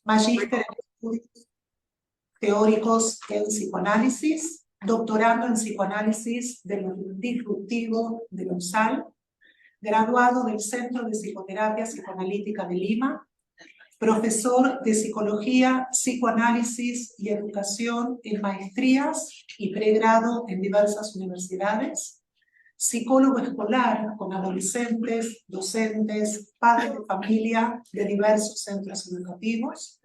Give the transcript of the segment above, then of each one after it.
magíster en estudios teóricos en psicoanálisis, doctorando en psicoanálisis de lo disruptivo de la USAL, graduado del Centro de Psicoterapia Psicoanalítica de Lima, profesor de Psicología, Psicoanálisis y Educación en maestrías y pregrado en diversas universidades, psicólogo escolar con adolescentes, docentes, padres de familia de diversos centros educativos,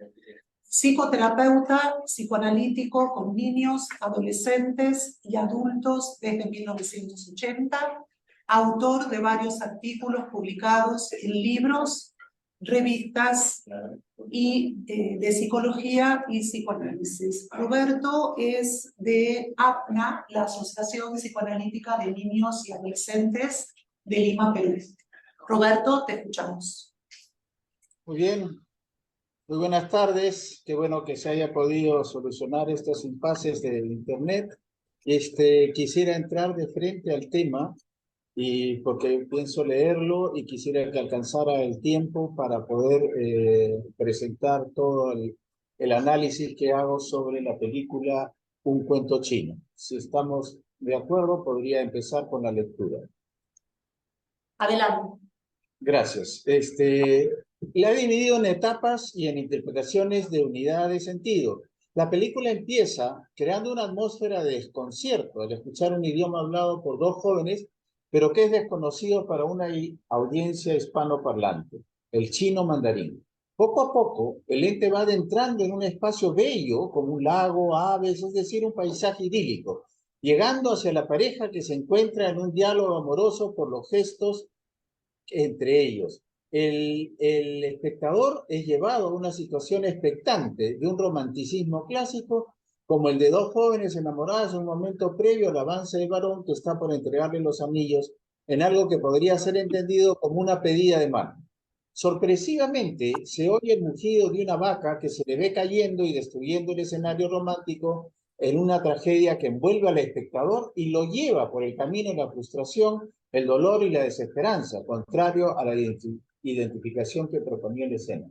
psicoterapeuta psicoanalítico con niños, adolescentes y adultos desde 1980, autor de varios artículos publicados en libros, revistas y de psicología y psicoanálisis. Roberto es de APNA, la Asociación Psicoanalítica de Niños y Adolescentes de Lima, Perú. Roberto, te escuchamos. Muy bien, muy buenas tardes. Qué bueno que se haya podido solucionar estos impases del internet. Quisiera entrar de frente al tema y porque pienso leerlo y quisiera que alcanzara el tiempo para poder presentar todo el análisis que hago sobre la película Un cuento chino. Si estamos de acuerdo, podría empezar con la lectura. Adelante. Gracias. La he dividido en etapas y en interpretaciones de unidad de sentido. La película empieza creando una atmósfera de desconcierto al escuchar un idioma hablado por dos jóvenes, pero que es desconocido para una audiencia hispanoparlante, el chino mandarín. Poco a poco, el ente va adentrando en un espacio bello, como un lago, aves, es decir, un paisaje idílico, llegando hacia la pareja que se encuentra en un diálogo amoroso por los gestos entre ellos. El espectador es llevado a una situación expectante de un romanticismo clásico, como el de dos jóvenes enamorados en un momento previo al avance del varón que está por entregarle los anillos en algo que podría ser entendido como una pedida de mano. Sorpresivamente, se oye el mugido de una vaca que se le ve cayendo y destruyendo el escenario romántico en una tragedia que envuelve al espectador y lo lleva por el camino de la frustración, el dolor y la desesperanza, contrario a la identificación que proponía la escena.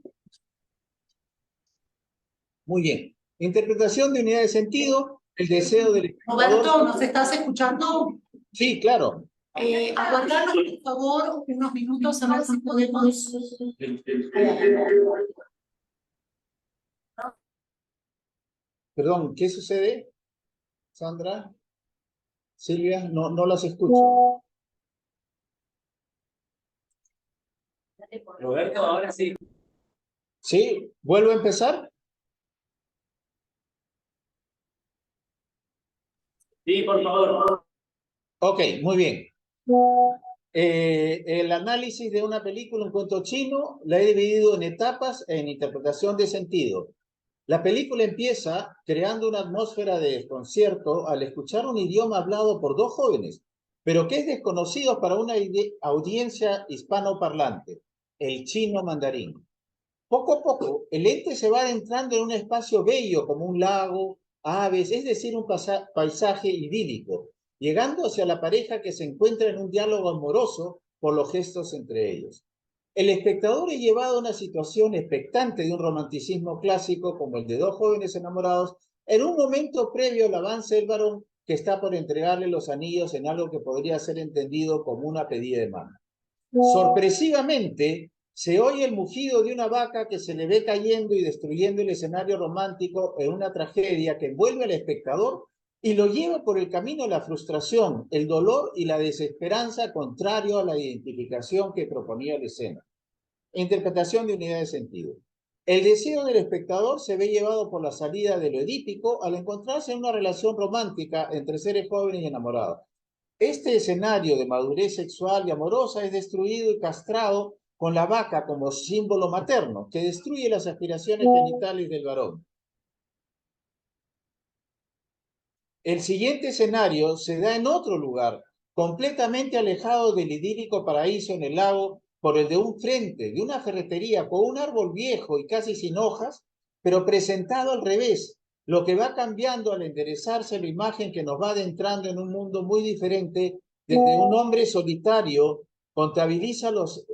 Muy bien. Interpretación de unidad de sentido, el deseo del espectador. Roberto, ¿nos estás escuchando? Sí, claro. Aguardanos, por favor, unos minutos a ver si podemos... Perdón, ¿qué sucede, Sandra? Silvia, no las escucho. Roberto, ahora sí. ¿Sí? ¿Vuelvo a empezar? Sí, por favor. Ok, muy bien. El análisis de una película, un cuento chino, la he dividido en etapas en interpretación de sentido. La película empieza creando una atmósfera de desconcierto al escuchar un idioma hablado por dos jóvenes, pero que es desconocido para una audiencia hispanoparlante, el chino mandarín. Poco a poco, el ente se va adentrando en un espacio bello como un lago, aves, es decir, un paisaje idílico, llegando hacia la pareja que se encuentra en un diálogo amoroso por los gestos entre ellos. El espectador es llevado a una situación expectante de un romanticismo clásico como el de dos jóvenes enamorados en un momento previo al avance del varón que está por entregarle los anillos en algo que podría ser entendido como una pedida de mano. Sorpresivamente, se oye el mugido de una vaca que se le ve cayendo y destruyendo el escenario romántico en una tragedia que envuelve al espectador y lo lleva por el camino de la frustración, el dolor y la desesperanza, contrario a la identificación que proponía la escena. Interpretación de unidad de sentido. El deseo del espectador se ve llevado por la salida de lo edípico al encontrarse en una relación romántica entre seres jóvenes y enamorados. Este escenario de madurez sexual y amorosa es destruido y castrado con la vaca como símbolo materno, que destruye las aspiraciones genitales del varón. El siguiente escenario se da en otro lugar, completamente alejado del idílico paraíso en el lago, por el de un frente, de una ferretería, con un árbol viejo y casi sin hojas, pero presentado al revés, lo que va cambiando al enderezarse la imagen que nos va adentrando en un mundo muy diferente, desde un hombre solitario contabiliza los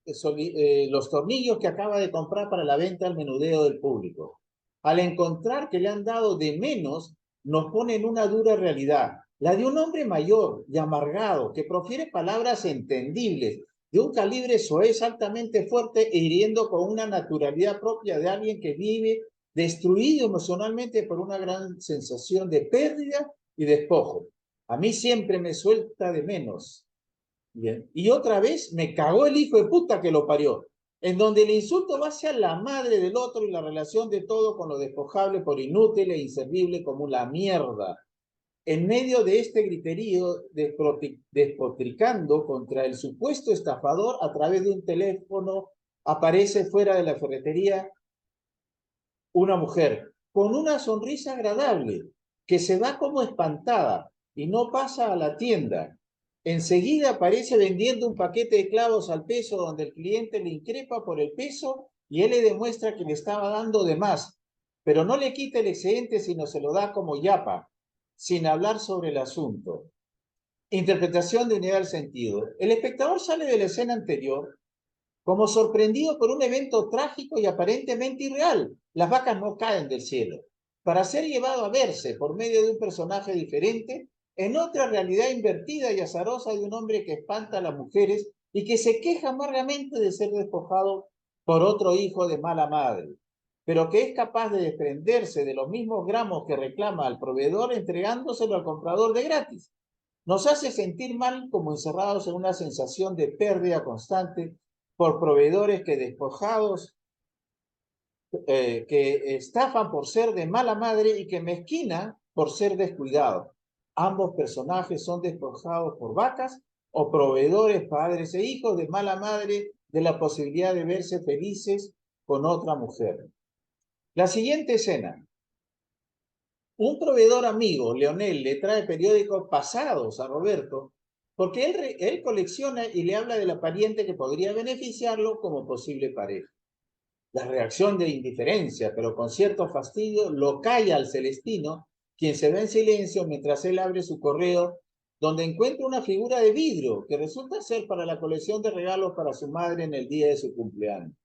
los tornillos que acaba de comprar para la venta al menudeo del público. Al encontrar que le han dado de menos, nos pone en una dura realidad, la de un hombre mayor y amargado que profiere palabras entendibles, de un calibre soez altamente fuerte e hiriendo con una naturalidad propia de alguien que vive destruido emocionalmente por una gran sensación de pérdida y despojo. A mí siempre me suelta de menos. Bien. Y otra vez me cagó el hijo de puta que lo parió, en donde el insulto va hacia la madre del otro y la relación de todo con lo despojable por inútil e inservible como la mierda. En medio de este griterío, despotricando contra el supuesto estafador a través de un teléfono, aparece fuera de la ferretería una mujer con una sonrisa agradable que se va como espantada y no pasa a la tienda. Enseguida aparece vendiendo un paquete de clavos al peso donde el cliente le increpa por el peso y él le demuestra que le estaba dando de más, pero no le quita el excedente sino se lo da como yapa, sin hablar sobre el asunto. Interpretación de unidad del sentido. El espectador sale de la escena anterior como sorprendido por un evento trágico y aparentemente irreal. Las vacas no caen del cielo. Para ser llevado a verse por medio de un personaje diferente, en otra realidad invertida y azarosa de un hombre que espanta a las mujeres y que se queja amargamente de ser despojado por otro hijo de mala madre, pero que es capaz de desprenderse de los mismos gramos que reclama al proveedor entregándoselo al comprador de gratis. Nos hace sentir mal como encerrados en una sensación de pérdida constante por proveedores que despojados, que estafan por ser de mala madre y que mezquinan por ser descuidados. Ambos personajes son despojados por vacas o proveedores, padres e hijos de mala madre de la posibilidad de verse felices con otra mujer. La siguiente escena. Un proveedor amigo, Leonel, le trae periódicos pasados a Roberto porque él colecciona y le habla de la pariente que podría beneficiarlo como posible pareja. La reacción de indiferencia, pero con cierto fastidio, lo calla al Celestino, quien se ve en silencio mientras él abre su correo, donde encuentra una figura de vidrio que resulta ser para la colección de regalos para su madre en el día de su cumpleaños.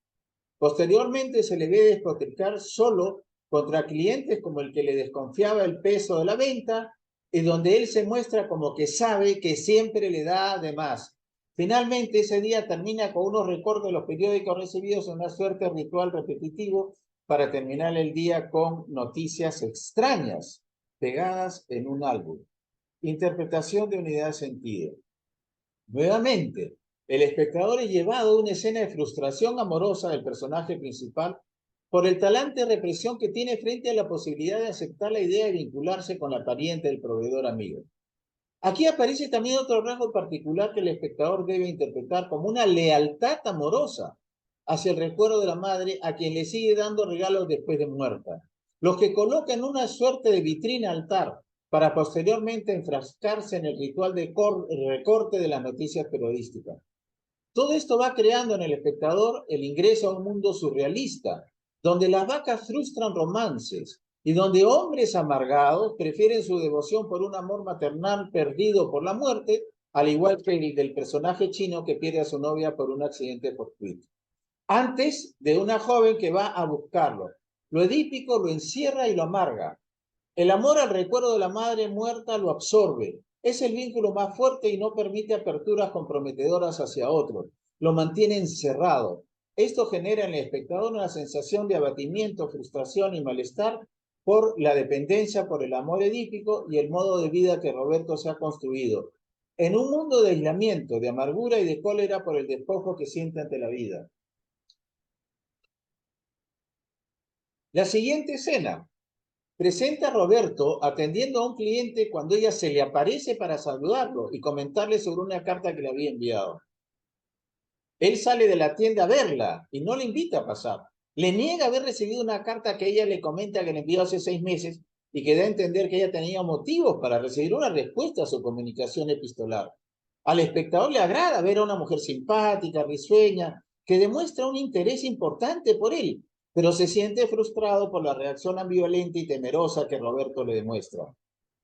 Posteriormente se le ve despotricar solo contra clientes como el que le desconfiaba el peso de la venta y donde él se muestra como que sabe que siempre le da de más. Finalmente ese día termina con unos recortes de los periódicos recibidos en una suerte ritual repetitivo para terminar el día con noticias extrañas pegadas en un álbum. Interpretación de unidad de sentido. Nuevamente, el espectador es llevado a una escena de frustración amorosa del personaje principal por el talante de represión que tiene frente a la posibilidad de aceptar la idea de vincularse con la pariente del proveedor amigo. Aquí aparece también otro rasgo particular que el espectador debe interpretar como una lealtad amorosa hacia el recuerdo de la madre a quien le sigue dando regalos después de muerta, los que colocan una suerte de vitrina altar para posteriormente enfrascarse en el ritual de recorte de las noticias periodísticas. Todo esto va creando en el espectador el ingreso a un mundo surrealista, donde las vacas frustran romances y donde hombres amargados prefieren su devoción por un amor maternal perdido por la muerte, al igual que el del personaje chino que pierde a su novia por un accidente fortuito. Antes de una joven que va a buscarlo. Lo edípico lo encierra y lo amarga. El amor al recuerdo de la madre muerta lo absorbe. Es el vínculo más fuerte y no permite aperturas comprometedoras hacia otros. Lo mantiene encerrado. Esto genera en el espectador una sensación de abatimiento, frustración y malestar por la dependencia por el amor edípico y el modo de vida que Roberto se ha construido. En un mundo de aislamiento, de amargura y de cólera por el despojo que siente ante la vida. La siguiente escena presenta a Roberto atendiendo a un cliente cuando ella se le aparece para saludarlo y comentarle sobre una carta que le había enviado. Él sale de la tienda a verla y no le invita a pasar. Le niega haber recibido una carta que ella le comenta que le envió hace 6 meses y que da a entender que ella tenía motivos para recibir una respuesta a su comunicación epistolar. Al espectador le agrada ver a una mujer simpática, risueña, que demuestra un interés importante por él, pero se siente frustrado por la reacción ambivalente y temerosa que Roberto le demuestra.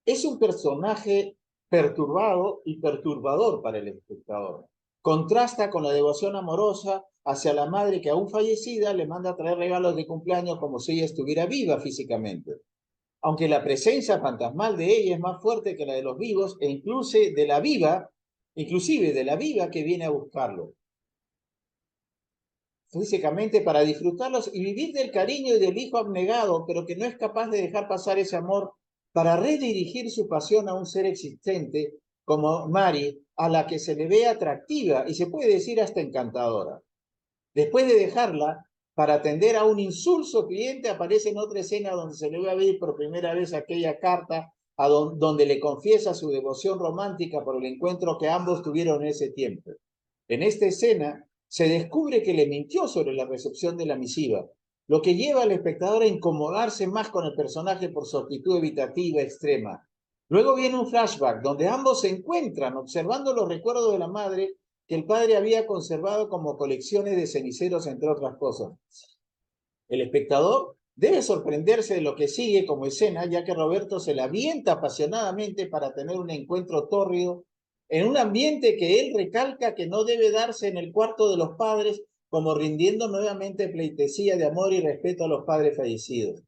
Es un personaje perturbado y perturbador para el espectador. Contrasta con la devoción amorosa hacia la madre que aún fallecida le manda a traer regalos de cumpleaños como si ella estuviera viva físicamente. Aunque la presencia fantasmal de ella es más fuerte que la de los vivos e inclusive de la viva que viene a buscarlo. Físicamente para disfrutarlos y vivir del cariño y del hijo abnegado, pero que no es capaz de dejar pasar ese amor para redirigir su pasión a un ser existente como Mary, a la que se le ve atractiva y se puede decir hasta encantadora. Después de dejarla, para atender a un insulso cliente, aparece en otra escena donde se le ve a ver por primera vez aquella carta donde le confiesa su devoción romántica por el encuentro que ambos tuvieron en ese tiempo. En esta escena se descubre que le mintió sobre la recepción de la misiva, lo que lleva al espectador a incomodarse más con el personaje por su actitud evitativa extrema. Luego viene un flashback donde ambos se encuentran observando los recuerdos de la madre que el padre había conservado como colecciones de ceniceros, entre otras cosas. El espectador debe sorprenderse de lo que sigue como escena, ya que Roberto se la avienta apasionadamente para tener un encuentro tórrido en un ambiente que él recalca que no debe darse en el cuarto de los padres, como rindiendo nuevamente pleitesía de amor y respeto a los padres fallecidos.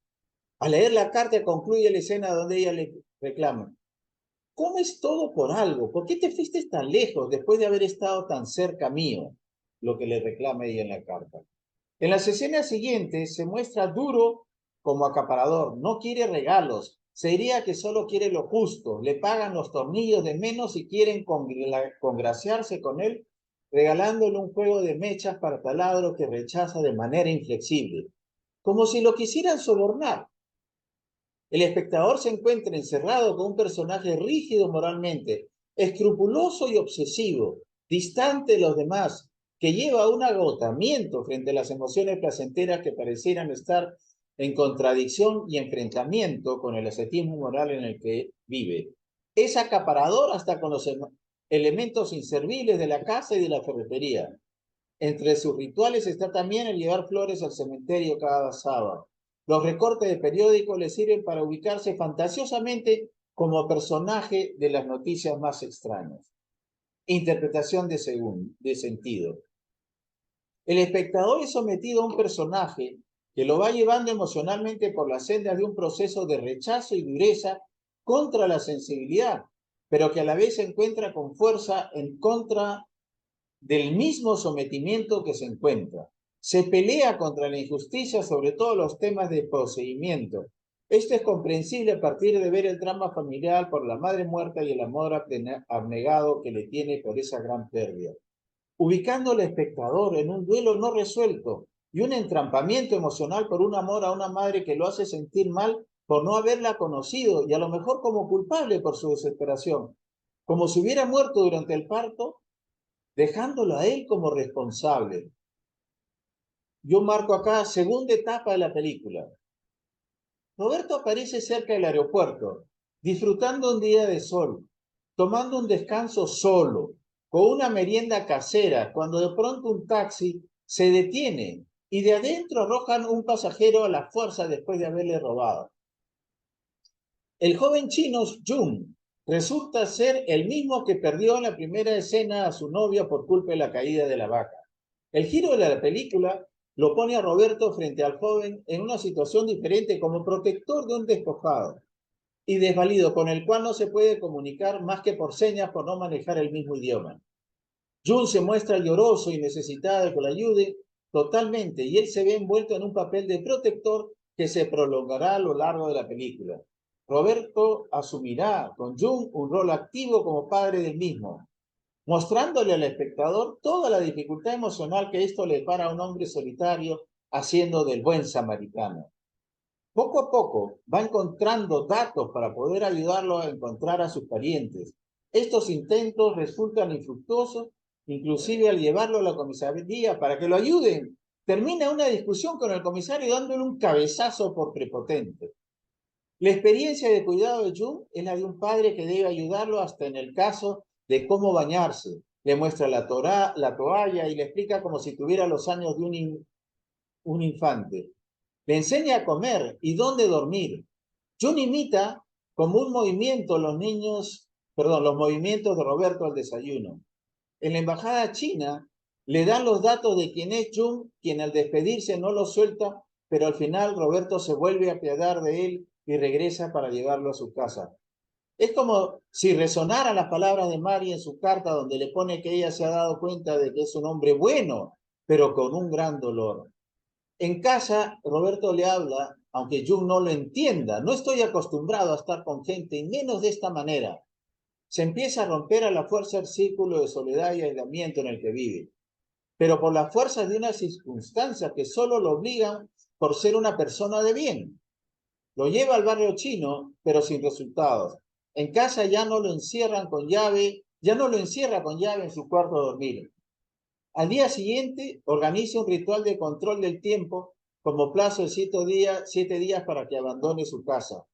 Al leer la carta concluye la escena donde ella le reclama: ¿cómo es todo por algo? ¿Por qué te fuiste tan lejos después de haber estado tan cerca mío? Lo que le reclama ella en la carta. En las escenas siguientes se muestra duro como acaparador, no quiere regalos, se diría que solo quiere lo justo, le pagan los tornillos de menos y quieren congraciarse con él, regalándole un juego de mechas para taladro que rechaza de manera inflexible, como si lo quisieran sobornar. El espectador se encuentra encerrado con un personaje rígido moralmente, escrupuloso y obsesivo, distante de los demás, que lleva a un agotamiento frente a las emociones placenteras que parecieran estar en contradicción y enfrentamiento con el ascetismo moral en el que vive. Es acaparador hasta con los elementos inservibles de la casa y de la ferretería. Entre sus rituales está también el llevar flores al cementerio cada sábado. Los recortes de periódicos le sirven para ubicarse fantasiosamente como personaje de las noticias más extrañas. Interpretación de sentido. El espectador es sometido a un personaje que lo va llevando emocionalmente por las sendas de un proceso de rechazo y dureza contra la sensibilidad, pero que a la vez se encuentra con fuerza en contra del mismo sometimiento que se encuentra. Se pelea contra la injusticia sobre todos los temas de poseimiento. Esto es comprensible a partir de ver el drama familiar por la madre muerta y el amor abnegado que le tiene por esa gran pérdida. Ubicando al espectador en un duelo no resuelto y un entrampamiento emocional por un amor a una madre que lo hace sentir mal por no haberla conocido y a lo mejor como culpable por su desesperación, como si hubiera muerto durante el parto, dejándolo a él como responsable. Yo marco acá segunda etapa de la película. Roberto aparece cerca del aeropuerto, disfrutando un día de sol, tomando un descanso solo, con una merienda casera, cuando de pronto un taxi se detiene y de adentro arrojan un pasajero a la fuerza después de haberle robado. El joven chino Jung resulta ser el mismo que perdió en la primera escena a su novia por culpa de la caída de la vaca. El giro de la película lo pone a Roberto frente al joven en una situación diferente como protector de un despojado y desvalido con el cual no se puede comunicar más que por señas por no manejar el mismo idioma. Jun se muestra lloroso y necesitado de que lo ayude totalmente y él se ve envuelto en un papel de protector que se prolongará a lo largo de la película. Roberto asumirá con Jun un rol activo como padre del mismo, mostrándole al espectador toda la dificultad emocional que esto le para a un hombre solitario haciendo del buen samaritano. Poco a poco va encontrando datos para poder ayudarlo a encontrar a sus parientes. Estos intentos resultan infructuosos, inclusive al llevarlo a la comisaría para que lo ayuden. Termina una discusión con el comisario dándole un cabezazo por prepotente. La experiencia de cuidado de Jung es la de un padre que debe ayudarlo hasta en el caso de cómo bañarse. Le muestra la toalla y le explica como si tuviera los años de un infante. Le enseña a comer y dónde dormir. Jung imita como un movimiento los movimientos de Roberto al desayuno. En la embajada china, Le dan los datos de quién es Jung, quien al despedirse no lo suelta, pero al final Roberto se vuelve a apiadar de él y regresa para llevarlo a su casa. Es como si resonaran las palabras de Mari en su carta donde le pone que ella se ha dado cuenta de que es un hombre bueno, pero con un gran dolor. En casa, Roberto le habla, aunque Jung no lo entienda. No estoy acostumbrado a estar con gente, y menos de esta manera. Se empieza a romper a la fuerza el círculo de soledad y aislamiento en el que vive, pero por la fuerza de unas circunstancias que solo lo obligan por ser una persona de bien. Lo lleva al barrio chino, pero sin resultados. En casa ya no lo encierran con llave, ya no lo encierra con llave en su cuarto de dormir. Al día siguiente, organiza un ritual de control del tiempo como plazo de 7 días para que abandone su casa.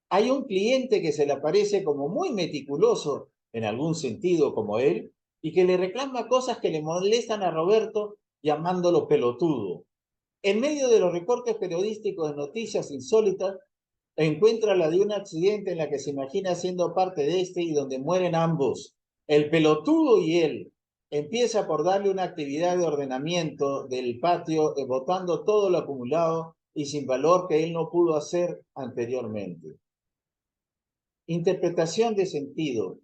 Hay un cliente que se le aparece como muy meticuloso, en algún sentido como él, y que le reclama cosas que le molestan a Roberto llamándolo pelotudo. En medio de los recortes periodísticos de noticias insólitas, encuentra la de un accidente en la que se imagina siendo parte de este y donde mueren ambos, el pelotudo y él. Empieza por darle una actividad de ordenamiento del patio, botando todo lo acumulado y sin valor que él no pudo hacer anteriormente. Interpretación de sentido.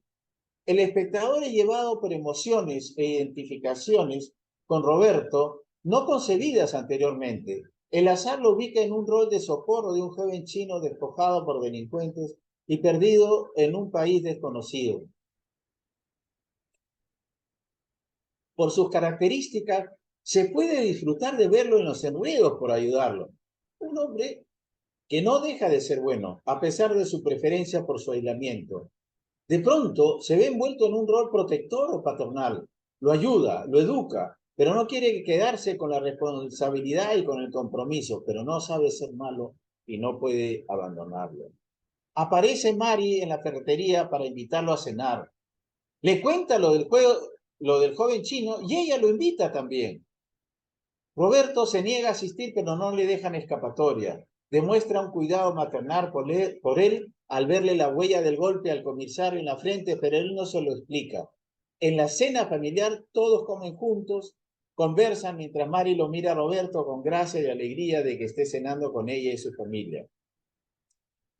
El espectador es llevado por emociones e identificaciones con Roberto no concebidas anteriormente. El azar lo ubica en un rol de socorro de un joven chino despojado por delincuentes y perdido en un país desconocido. Por sus características, se puede disfrutar de verlo en los enredos por ayudarlo. Un hombre que no deja de ser bueno, a pesar de su preferencia por su aislamiento. De pronto se ve envuelto en un rol protector o paternal. Lo ayuda, lo educa, pero no quiere quedarse con la responsabilidad y con el compromiso, pero no sabe ser malo y no puede abandonarlo. Aparece Mari en la ferretería para invitarlo a cenar. Le cuenta lo del joven chino y ella lo invita también. Roberto se niega a asistir, pero no le dejan escapatoria. Demuestra un cuidado maternal por él al verle la huella del golpe al comisario en la frente, pero él no se lo explica. En la cena familiar todos comen juntos, conversan mientras Mari lo mira a Roberto con gracia y alegría de que esté cenando con ella y su familia.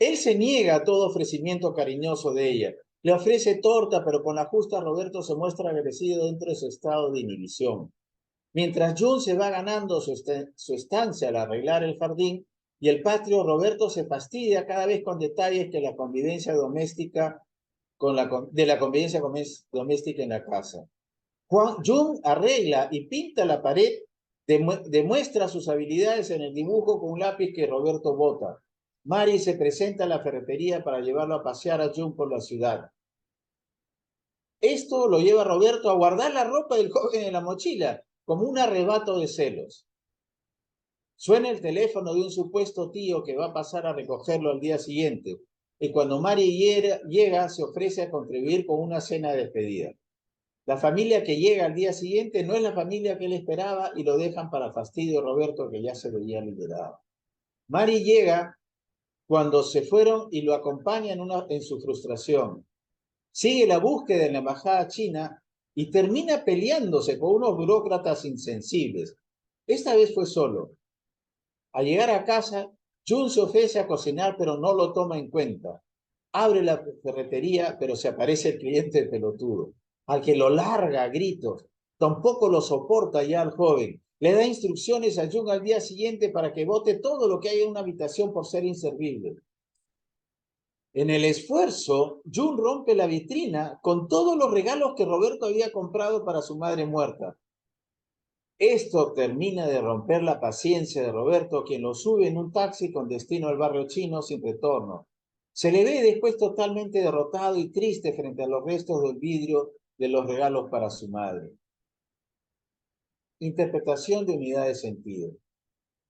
Él se niega a todo ofrecimiento cariñoso de ella. Le ofrece torta, pero con la justa Roberto se muestra agradecido dentro de su estado de inhibición. Mientras Jung se va ganando su estancia al arreglar el jardín y el patio, Roberto se fastidia cada vez con detalles que la convivencia doméstica doméstica en la casa. Jung arregla y pinta la pared, demuestra sus habilidades en el dibujo con un lápiz que Roberto bota. Mari se presenta a la ferretería para llevarlo a pasear a Jung por la ciudad. Esto lo lleva a Roberto a guardar la ropa del joven en la mochila, como un arrebato de celos. Suena el teléfono de un supuesto tío que va a pasar a recogerlo al día siguiente, y cuando Mari llega, se ofrece a contribuir con una cena de despedida. La familia que llega al día siguiente no es la familia que él esperaba y lo dejan para fastidio de Roberto, que ya se veía liberado. Mari llega cuando se fueron y lo acompaña en su frustración. Sigue la búsqueda en la embajada china y termina peleándose con unos burócratas insensibles. Esta vez fue solo. Al llegar a casa, Jung se ofrece a cocinar, pero no lo toma en cuenta. Abre la ferretería, pero se aparece el cliente pelotudo, al que lo larga a gritos. Tampoco lo soporta ya al joven. Le da instrucciones a Jung al día siguiente para que bote todo lo que hay en una habitación por ser inservible. En el esfuerzo, Jung rompe la vitrina con todos los regalos que Roberto había comprado para su madre muerta. Esto termina de romper la paciencia de Roberto, quien lo sube en un taxi con destino al barrio chino sin retorno. Se le ve después totalmente derrotado y triste frente a los restos del vidrio de los regalos para su madre. Interpretación de unidad de sentido.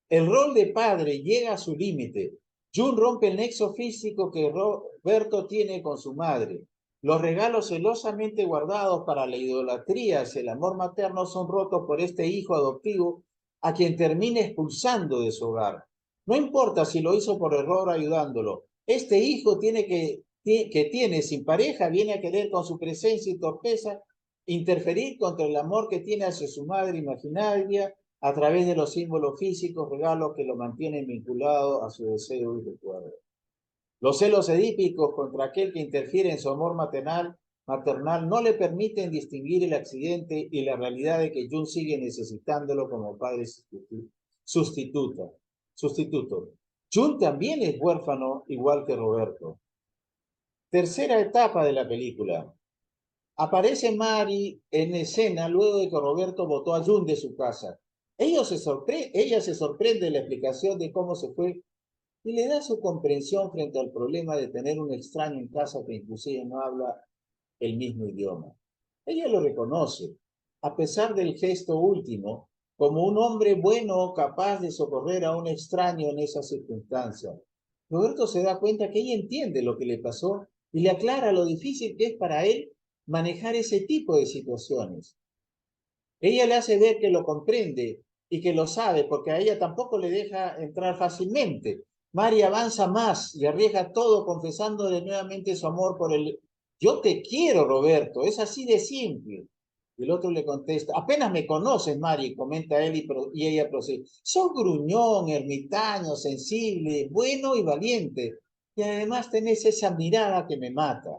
El rol de padre llega a su límite. Jung rompe el nexo físico que Roberto tiene con su madre. Los regalos celosamente guardados para la idolatría hacia el amor materno son rotos por este hijo adoptivo a quien termina expulsando de su hogar. No importa si lo hizo por error ayudándolo. Este hijo que tiene sin pareja viene a querer con su presencia y torpeza interferir contra el amor que tiene hacia su madre imaginaria a través de los símbolos físicos, regalos que lo mantienen vinculado a su deseo y recuerdo. Los celos edípicos contra aquel que interfiere en su amor maternal no le permiten distinguir el accidente y la realidad de que Jun sigue necesitándolo como padre sustituto. Jun también es huérfano igual que Roberto. Tercera etapa de la película. Aparece Mari en escena luego de que Roberto botó a Jun de su casa. Ella se sorprende de la explicación de cómo se fue y le da su comprensión frente al problema de tener un extraño en casa que inclusive no habla el mismo idioma. Ella lo reconoce, a pesar del gesto último, como un hombre bueno capaz de socorrer a un extraño en esas circunstancias. Roberto se da cuenta que ella entiende lo que le pasó y le aclara lo difícil que es para él manejar ese tipo de situaciones. Ella le hace ver que lo comprende y que lo sabe, porque a ella tampoco le deja entrar fácilmente. Mari avanza más y arriesga todo confesándole nuevamente su amor por el... Yo te quiero, Roberto, es así de simple. Y el otro le contesta, apenas me conoces, Mari, comenta él y ella procede. Sos gruñón, ermitaño, sensible, bueno y valiente. Y además tenés esa mirada que me mata.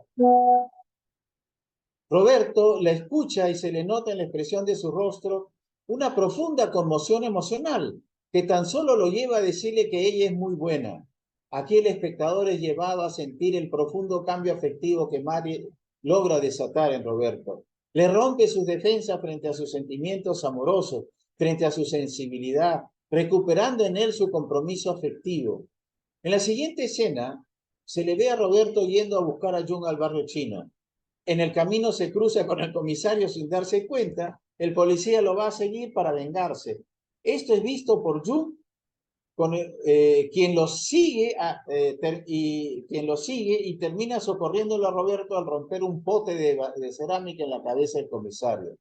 Roberto la escucha y se le nota en la expresión de su rostro una profunda conmoción emocional que tan solo lo lleva a decirle que ella es muy buena. Aquí el espectador es llevado a sentir el profundo cambio afectivo que Mari logra desatar en Roberto. Le rompe sus defensas frente a sus sentimientos amorosos, frente a su sensibilidad, recuperando en él su compromiso afectivo. En la siguiente escena se le ve a Roberto yendo a buscar a Jun al barrio chino. En el camino se cruza con el comisario sin darse cuenta, el policía lo va a seguir para vengarse. Esto es visto por Jun, quien lo sigue y termina socorriéndolo a Roberto al romper un pote de cerámica en la cabeza del comisario.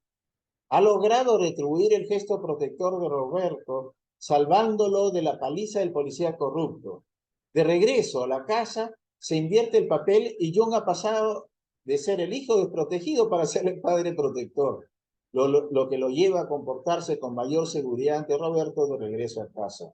Ha logrado retribuir el gesto protector de Roberto, salvándolo de la paliza del policía corrupto. De regreso a la casa, se invierte el papel y Jun ha pasado de ser el hijo desprotegido para ser el padre protector, lo que lo lleva a comportarse con mayor seguridad ante Roberto de regreso a casa.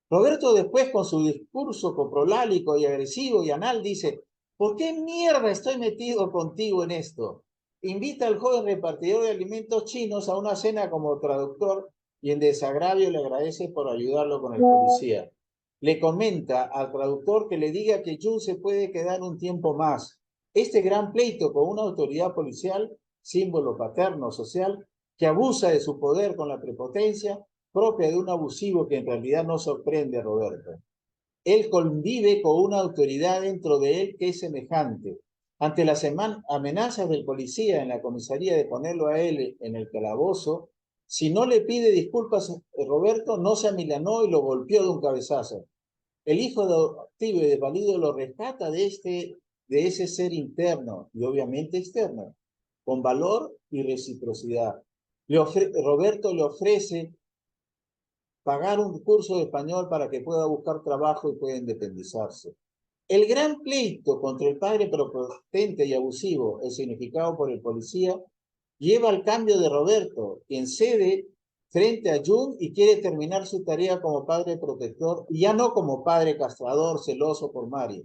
Roberto después, con su discurso coprolálico y agresivo y anal, dice, ¿por qué mierda estoy metido contigo en esto? Invita al joven repartidor de alimentos chinos a una cena como traductor y en desagravio le agradece por ayudarlo con el policía. Le comenta al traductor que le diga que Jun se puede quedar un tiempo más. Este gran pleito con una autoridad policial, símbolo paterno social, que abusa de su poder con la prepotencia, propia de un abusivo que en realidad no sorprende a Roberto. Él convive con una autoridad dentro de él que es semejante. Ante las amenazas del policía en la comisaría de ponerlo a él en el calabozo, si no le pide disculpas, Roberto no se amilanó y lo golpeó de un cabezazo. El hijo adoptivo y desvalido lo rescata de ese ser interno y obviamente externo, con valor y reciprocidad. Roberto le ofrece pagar un curso de español para que pueda buscar trabajo y pueda independizarse. El gran pleito contra el padre prepotente y abusivo, significado por el policía, lleva al cambio de Roberto, quien cede frente a Jun y quiere terminar su tarea como padre protector y ya no como padre castrador, celoso por Mari.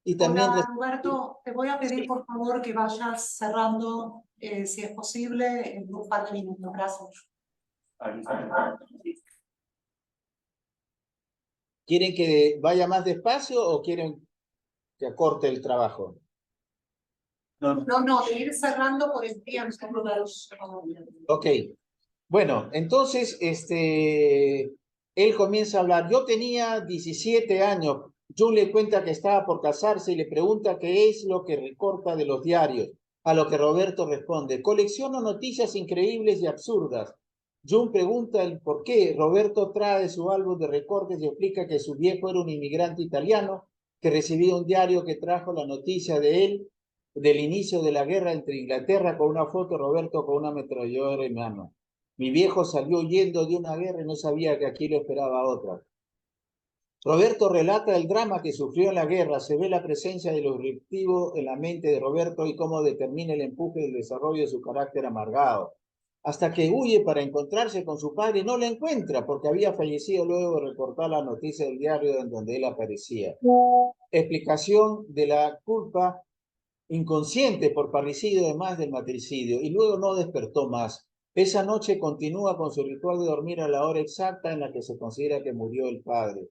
Y también Hola, Roberto, te voy a pedir por favor que vayas cerrando, si es posible, en un par de minutos. Gracias. ¿Quieren que vaya más despacio o quieren que acorte el trabajo? No, de ir cerrando por el tiempo. Ok. Bueno, entonces, él comienza a hablar. Yo tenía 17 años. Jun le cuenta que estaba por casarse y le pregunta qué es lo que recorta de los diarios. A lo que Roberto responde, colecciono noticias increíbles y absurdas. Jun pregunta el por qué. Roberto trae su álbum de recortes y explica que su viejo era un inmigrante italiano que recibía un diario que trajo la noticia de él del inicio de la guerra entre Inglaterra con una foto de Roberto con una ametralladora en mano. Mi viejo salió huyendo de una guerra y no sabía que aquí lo esperaba otra. Roberto relata el drama que sufrió en la guerra, se ve la presencia de lo disruptivo en la mente de Roberto y cómo determina el empuje del desarrollo de su carácter amargado. Hasta que huye para encontrarse con su padre, no lo encuentra porque había fallecido luego de reportar la noticia del diario en donde él aparecía. Explicación de la culpa inconsciente por parricidio además del matricidio, y luego no despertó más. Esa noche continúa con su ritual de dormir a la hora exacta en la que se considera que murió el padre.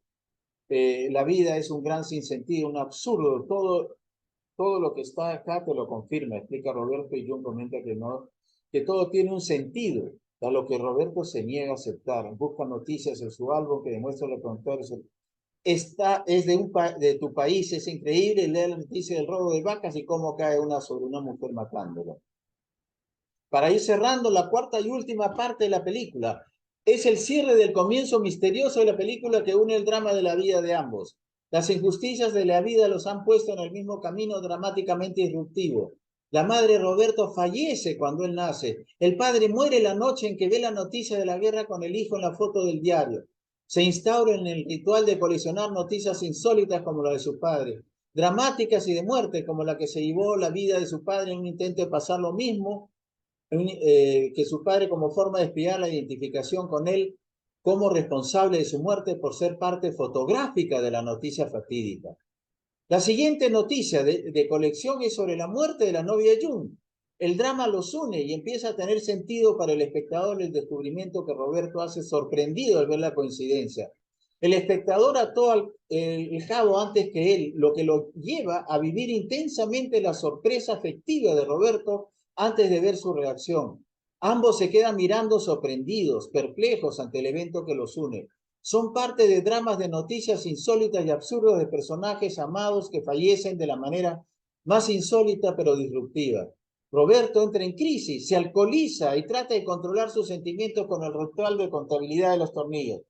La vida es un gran sinsentido, un absurdo. Todo lo que está acá te lo confirma, explica Roberto, y Jung comenta que no, que todo tiene un sentido, a lo que Roberto se niega a aceptar. Busca noticias en su álbum que demuestra lo contrario. Esta es de tu país, es increíble, lee la noticia del robo de vacas y cómo cae una sobre una mujer matándola. Para ir cerrando la cuarta y última parte de la película, es el cierre del comienzo misterioso de la película que une el drama de la vida de ambos. Las injusticias de la vida los han puesto en el mismo camino dramáticamente disruptivo. La madre Roberto fallece cuando él nace. El padre muere la noche en que ve la noticia de la guerra con el hijo en la foto del diario. Se instaura en el ritual de coleccionar noticias insólitas como la de su padre, dramáticas y de muerte como la que se llevó la vida de su padre en un intento de pasar lo mismo que su padre, como forma de espiar la identificación con él como responsable de su muerte por ser parte fotográfica de la noticia fatídica. La siguiente noticia de colección es sobre la muerte de la novia de Jung. El drama los une y empieza a tener sentido para el espectador el descubrimiento que Roberto hace sorprendido al ver la coincidencia. El espectador ató el cabo antes que él, lo que lo lleva a vivir intensamente la sorpresa afectiva de Roberto antes de ver su reacción. Ambos se quedan mirando sorprendidos, perplejos ante el evento que los une. Son parte de dramas de noticias insólitas y absurdas de personajes amados que fallecen de la manera más insólita pero disruptiva. Roberto entra en crisis, se alcoholiza y trata de controlar sus sentimientos con el ritual de contabilidad de los tornillos.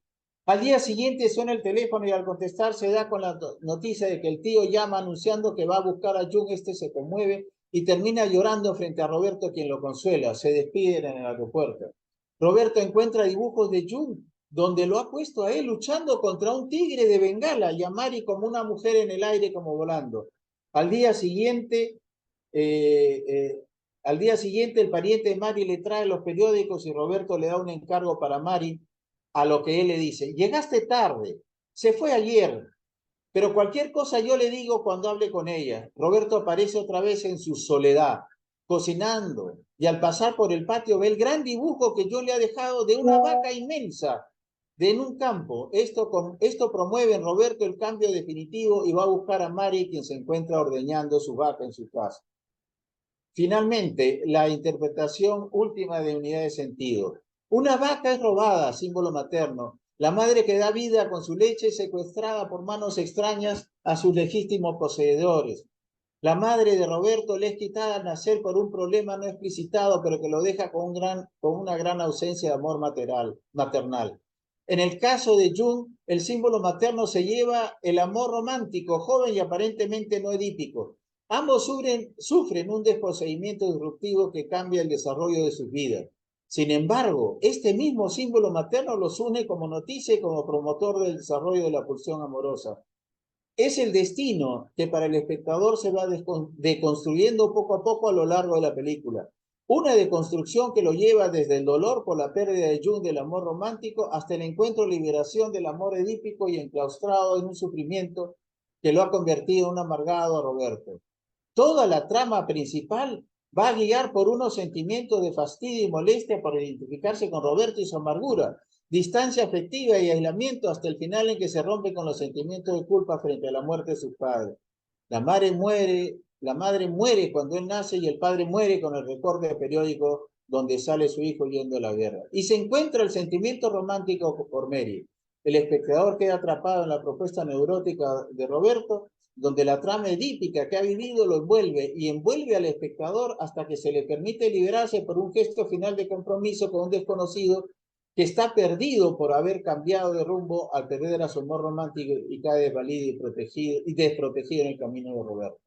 Al día siguiente suena el teléfono y al contestar se da con la noticia de que el tío llama anunciando que va a buscar a Jung. Este se conmueve y termina llorando frente a Roberto, quien lo consuela. Se despiden en el aeropuerto. Roberto encuentra dibujos de Jung donde lo ha puesto a él luchando contra un tigre de Bengala y a Mari como una mujer en el aire como volando. Al día siguiente, el pariente de Mari le trae los periódicos y Roberto le da un encargo para Mari, a lo que él le dice: llegaste tarde, se fue ayer, pero cualquier cosa yo le digo cuando hable con ella. Roberto aparece otra vez en su soledad, cocinando, y al pasar por el patio ve el gran dibujo que yo le he dejado de una vaca inmensa en un campo. Esto promueve en Roberto el cambio definitivo y va a buscar a Mari, quien se encuentra ordeñando su vaca en su casa. Finalmente, la interpretación última de unidad de sentido. Una vaca es robada, símbolo materno. La madre que da vida con su leche es secuestrada por manos extrañas a sus legítimos poseedores. La madre de Roberto le es quitada al nacer por un problema no explicitado, pero que lo deja con una gran ausencia de amor maternal. En el caso de Jung, el símbolo materno se lleva el amor romántico, joven y aparentemente no edípico. Ambos sufren un desposeimiento disruptivo que cambia el desarrollo de sus vidas. Sin embargo, este mismo símbolo materno los une como noticia y como promotor del desarrollo de la pulsión amorosa. Es el destino que para el espectador se va deconstruyendo poco a poco a lo largo de la película. Una deconstrucción que lo lleva desde el dolor por la pérdida de Jung del amor romántico hasta el encuentro y liberación del amor edípico y enclaustrado en un sufrimiento que lo ha convertido en un amargado a Roberto. Toda la trama principal va a guiar por unos sentimientos de fastidio y molestia por identificarse con Roberto y su amargura, distancia afectiva y aislamiento hasta el final en que se rompe con los sentimientos de culpa frente a la muerte de su padre. La madre muere cuando él nace y el padre muere con el recorte periódico donde sale su hijo yendo a la guerra. Y se encuentra el sentimiento romántico por Mary. El espectador queda atrapado en la propuesta neurótica de Roberto, donde la trama edípica que ha vivido lo envuelve y envuelve al espectador hasta que se le permite liberarse por un gesto final de compromiso con un desconocido que está perdido por haber cambiado de rumbo al perder a su amor romántico y cae desvalido y desprotegido en el camino de Roberto.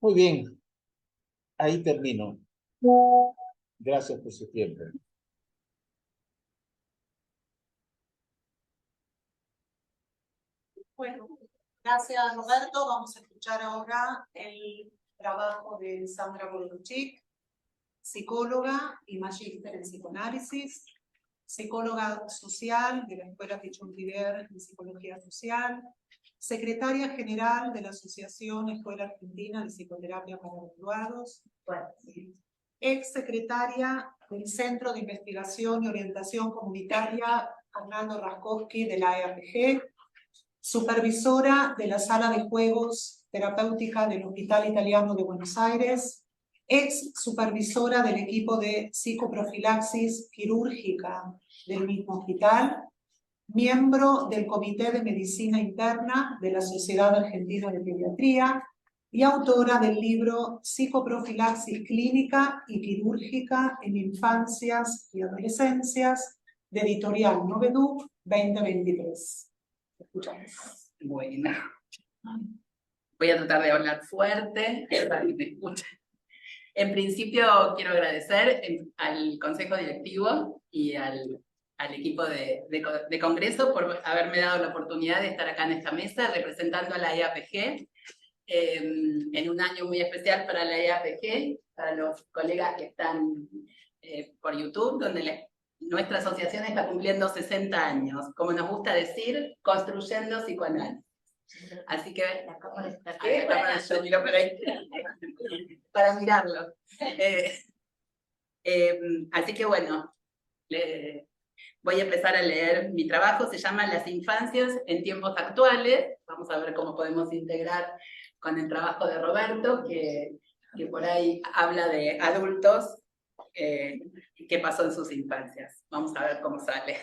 Muy bien, ahí termino. Gracias por su tiempo. Bueno, gracias Roberto. Vamos a escuchar ahora el trabajo de Sandra Boruchik, psicóloga y magíster en psicoanálisis, psicóloga social de la Escuela Pichon-River en Psicología Social, secretaria general de la Asociación Escuela Argentina de Psicoterapia para Graduados, ex secretaria del Centro de Investigación y Orientación Comunitaria Arnaldo Raskowski de la EAPG, supervisora de la Sala de Juegos Terapéutica del Hospital Italiano de Buenos Aires, ex supervisora del equipo de psicoprofilaxis quirúrgica del mismo hospital, miembro del Comité de Medicina Interna de la Sociedad Argentina de Pediatría y autora del libro Psicoprofilaxis Clínica y Quirúrgica en Infancias y Adolescencias, de editorial Noveduc 2023. Escuchamos. Bueno, voy a tratar de hablar fuerte para que me escuchen. En principio quiero agradecer al Consejo Directivo y al equipo de Congreso por haberme dado la oportunidad de estar acá en esta mesa representando a la EAPG en un año muy especial para la EAPG, para los colegas que están por YouTube, donde nuestra asociación está cumpliendo 60 años, como nos gusta decir, construyendo psicoanálisis. Así que la cámara está aquí, yo miro por ahí, para mirarlo. Así que bueno, voy a empezar a leer mi trabajo, se llama Las infancias en tiempos actuales. Vamos a ver cómo podemos integrar con el trabajo de Roberto, que por ahí habla de adultos, qué pasó en sus infancias. Vamos a ver cómo sale.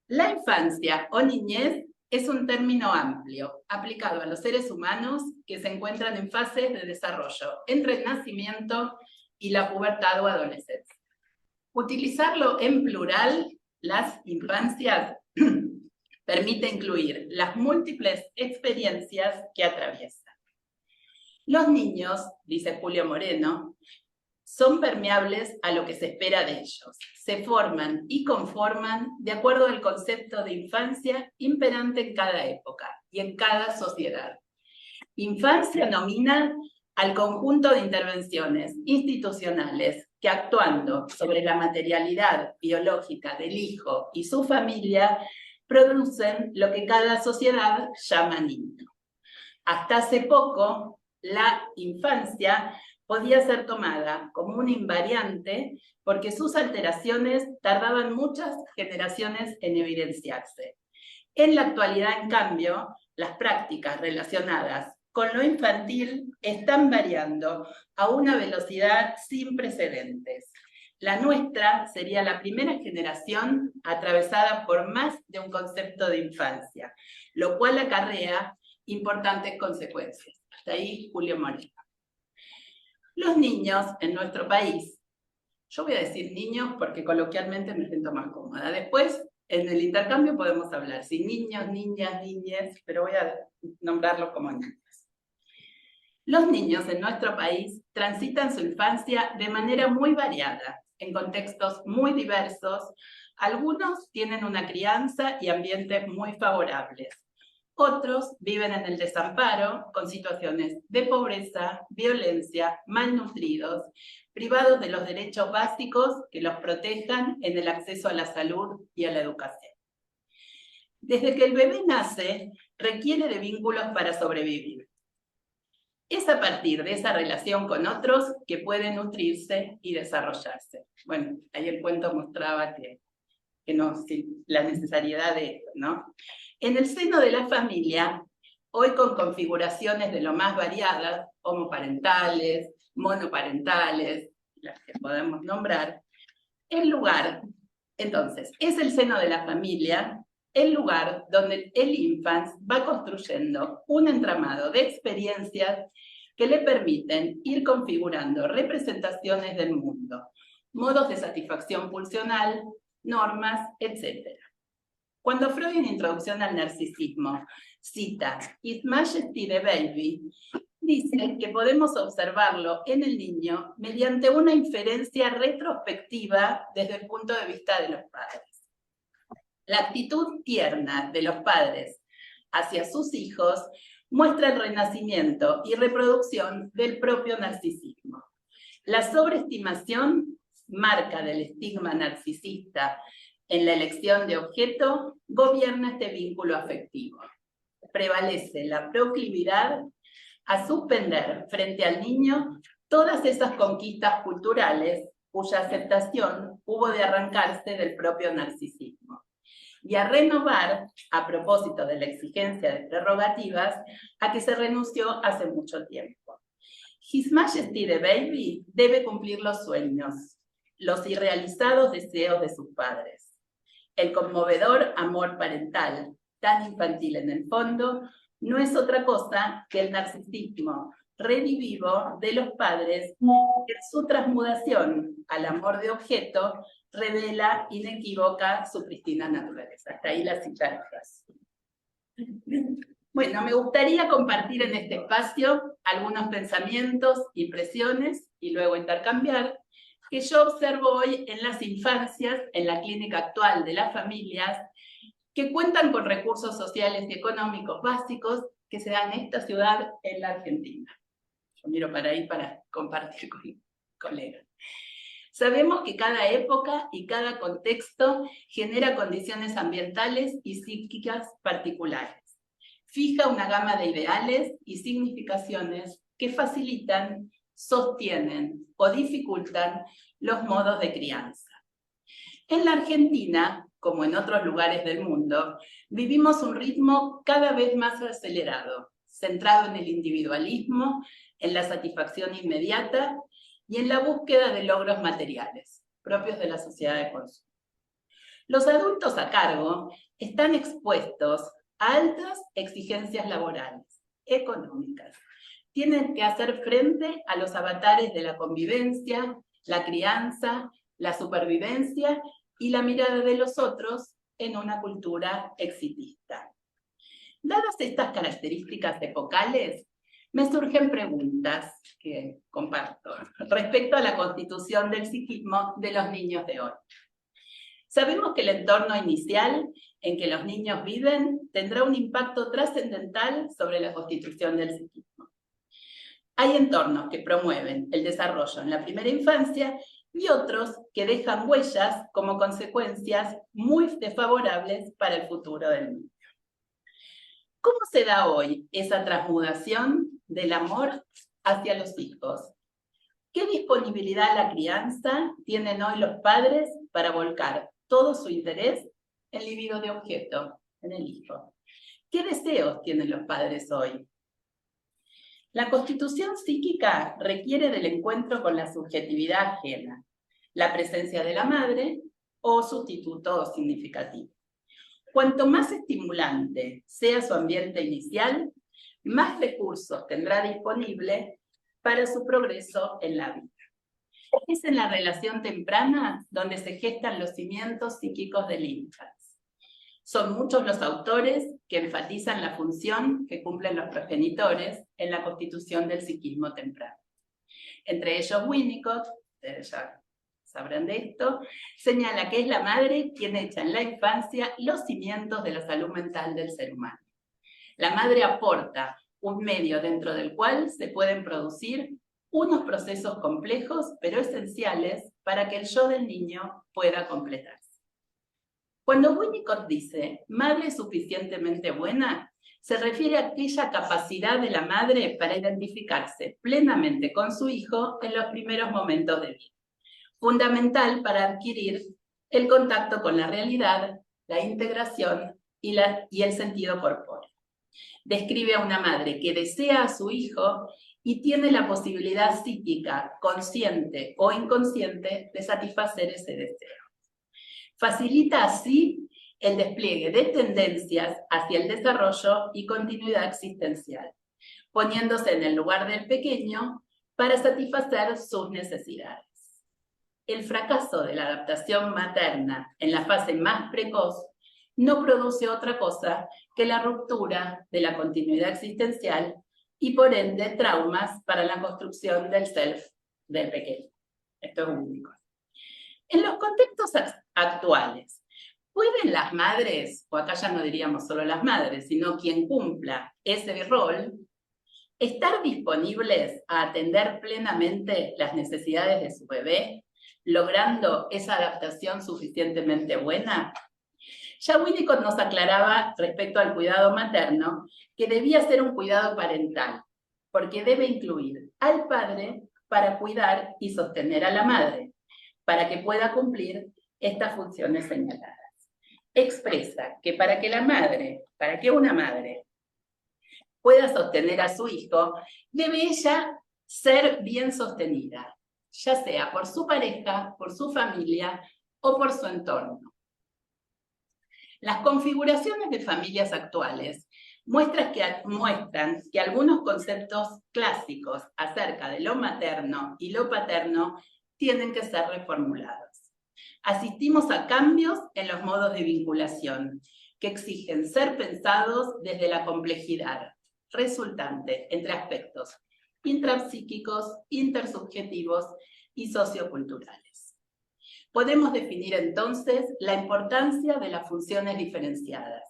La infancia o niñez es un término amplio, aplicado a los seres humanos que se encuentran en fases de desarrollo entre el nacimiento y la pubertad o adolescencia. Utilizarlo en plural, las infancias, permite incluir las múltiples experiencias que atraviesan. Los niños, dice Julio Moreno, son permeables a lo que se espera de ellos. Se forman y conforman de acuerdo al concepto de infancia imperante en cada época y en cada sociedad. Infancia nomina al conjunto de intervenciones institucionales que, actuando sobre la materialidad biológica del hijo y su familia, producen lo que cada sociedad llama niño. Hasta hace poco, la infancia podía ser tomada como una invariante porque sus alteraciones tardaban muchas generaciones en evidenciarse. En la actualidad, en cambio, las prácticas relacionadas con lo infantil están variando a una velocidad sin precedentes. La nuestra sería la primera generación atravesada por más de un concepto de infancia, lo cual acarrea importantes consecuencias. Hasta ahí, Julio Moreno. Los niños en nuestro país, yo voy a decir niños porque coloquialmente me siento más cómoda. Después, en el intercambio podemos hablar, si niños, niñas, niñes, pero voy a nombrarlos como niños. Los niños en nuestro país transitan su infancia de manera muy variada, en contextos muy diversos. Algunos tienen una crianza y ambientes muy favorables. Otros viven en el desamparo, con situaciones de pobreza, violencia, malnutridos, privados de los derechos básicos que los protejan en el acceso a la salud y a la educación. Desde que el bebé nace, requiere de vínculos para sobrevivir. Es a partir de esa relación con otros que puede nutrirse y desarrollarse. Bueno, ahí el cuento mostraba que la necesariedad de esto, ¿no? En el seno de la familia, hoy con configuraciones de lo más variadas, homoparentales, monoparentales, las que podemos nombrar, entonces, es el seno de la familia el lugar donde el infans va construyendo un entramado de experiencias que le permiten ir configurando representaciones del mundo, modos de satisfacción pulsional, normas, etc. Cuando Freud, en Introducción al Narcisismo, cita His Majesty the Baby, dice que podemos observarlo en el niño mediante una inferencia retrospectiva desde el punto de vista de los padres. La actitud tierna de los padres hacia sus hijos muestra el renacimiento y reproducción del propio narcisismo. La sobreestimación, marca del estigma narcisista en la elección de objeto, gobierna este vínculo afectivo. Prevalece la proclividad a suspender frente al niño todas esas conquistas culturales cuya aceptación hubo de arrancarse del propio narcisismo, y a renovar, a propósito de la exigencia de prerrogativas, a que se renunció hace mucho tiempo. His Majesty the Baby debe cumplir los sueños, los irrealizados deseos de sus padres. El conmovedor amor parental, tan infantil en el fondo, no es otra cosa que el narcisismo redivivo de los padres que en su transmutación al amor de objeto revela inequívoca su pristina naturaleza. Hasta ahí la cita de frase. Bueno, me gustaría compartir en este espacio algunos pensamientos, impresiones y luego intercambiar que yo observo hoy en las infancias, en la clínica actual de las familias, que cuentan con recursos sociales y económicos básicos que se dan en esta ciudad, en la Argentina. Yo miro para ahí para compartir con colegas. Sabemos que cada época y cada contexto genera condiciones ambientales y psíquicas particulares. Fija una gama de ideales y significaciones que facilitan, sostienen o dificultan los modos de crianza. En la Argentina, como en otros lugares del mundo, vivimos un ritmo cada vez más acelerado, centrado en el individualismo, en la satisfacción inmediata y en la búsqueda de logros materiales, propios de la sociedad de consumo. Los adultos a cargo están expuestos a altas exigencias laborales, económicas. Tienen que hacer frente a los avatares de la convivencia, la crianza, la supervivencia y la mirada de los otros en una cultura exitista. Dadas estas características epocales, me surgen preguntas que comparto respecto a la constitución del psiquismo de los niños de hoy. Sabemos que el entorno inicial en que los niños viven tendrá un impacto trascendental sobre la constitución del psiquismo. Hay entornos que promueven el desarrollo en la primera infancia y otros que dejan huellas como consecuencias muy desfavorables para el futuro del niño. ¿Cómo se da hoy esa transmutación del amor hacia los hijos? ¿Qué disponibilidad a la crianza tienen hoy los padres para volcar todo su interés en el libido de objeto, en el hijo? ¿Qué deseos tienen los padres hoy? La constitución psíquica requiere del encuentro con la subjetividad ajena, la presencia de la madre o sustituto significativo. Cuanto más estimulante sea su ambiente inicial, más recursos tendrá disponible para su progreso en la vida. Es en la relación temprana donde se gestan los cimientos psíquicos del infancia. Son muchos los autores que enfatizan la función que cumplen los progenitores en la constitución del psiquismo temprano. Entre ellos Winnicott, ustedes ya sabrán de esto, señala que es la madre quien echa en la infancia los cimientos de la salud mental del ser humano. La madre aporta un medio dentro del cual se pueden producir unos procesos complejos pero esenciales para que el yo del niño pueda completarse. Cuando Winnicott dice madre suficientemente buena, se refiere a aquella capacidad de la madre para identificarse plenamente con su hijo en los primeros momentos de vida, fundamental para adquirir el contacto con la realidad, la integración y el sentido corpóreo. Describe a una madre que desea a su hijo y tiene la posibilidad psíquica, consciente o inconsciente, de satisfacer ese deseo. Facilita así el despliegue de tendencias hacia el desarrollo y continuidad existencial, poniéndose en el lugar del pequeño para satisfacer sus necesidades. El fracaso de la adaptación materna en la fase más precoz no produce otra cosa que la ruptura de la continuidad existencial y por ende traumas para la construcción del self del pequeño. Esto es único. En los contextos actuales, ¿Pueden las madres, o acá ya no diríamos solo las madres, sino quien cumpla ese rol, estar disponibles a atender plenamente las necesidades de su bebé, logrando esa adaptación suficientemente buena? Ya Winnicott nos aclaraba respecto al cuidado materno que debía ser un cuidado parental, porque debe incluir al padre para cuidar y sostener a la madre, para que pueda cumplir estas funciones señaladas. Expresa que para que una madre pueda sostener a su hijo, debe ella ser bien sostenida, ya sea por su pareja, por su familia o por su entorno. Las configuraciones de familias actuales muestran que algunos conceptos clásicos acerca de lo materno y lo paterno tienen que ser reformulados. Asistimos a cambios en los modos de vinculación que exigen ser pensados desde la complejidad resultante entre aspectos intrapsíquicos, intersubjetivos y socioculturales. Podemos definir entonces la importancia de las funciones diferenciadas.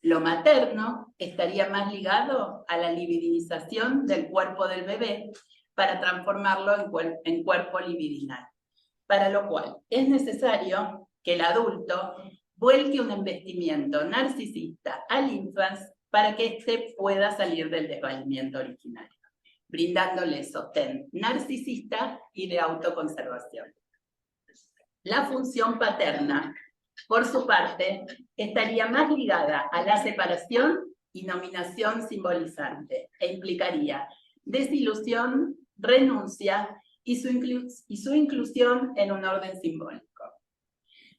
Lo materno estaría más ligado a la libidinización del cuerpo del bebé para transformarlo en cuerpo libidinal, para lo cual es necesario que el adulto vuelque un investimiento narcisista al infans para que éste pueda salir del desvalimiento originario, brindándole sostén narcisista y de autoconservación. La función paterna, por su parte, estaría más ligada a la separación y nominación simbolizante, e implicaría desilusión, renuncia y su inclusión en un orden simbólico.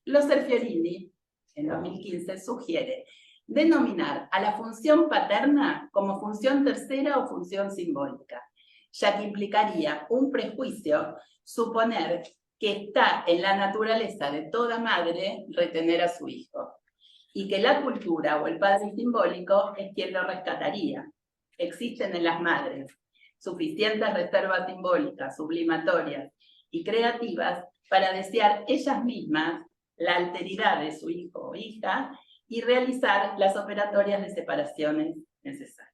Loser-Fiorini, en 2015, sugiere denominar a la función paterna como función tercera o función simbólica, ya que implicaría un prejuicio suponer que está en la naturaleza de toda madre retener a su hijo, y que la cultura o el padre simbólico es quien lo rescataría. Existen en las madres suficientes reservas simbólicas, sublimatorias y creativas para desear ellas mismas la alteridad de su hijo o hija y realizar las operatorias de separaciones necesarias.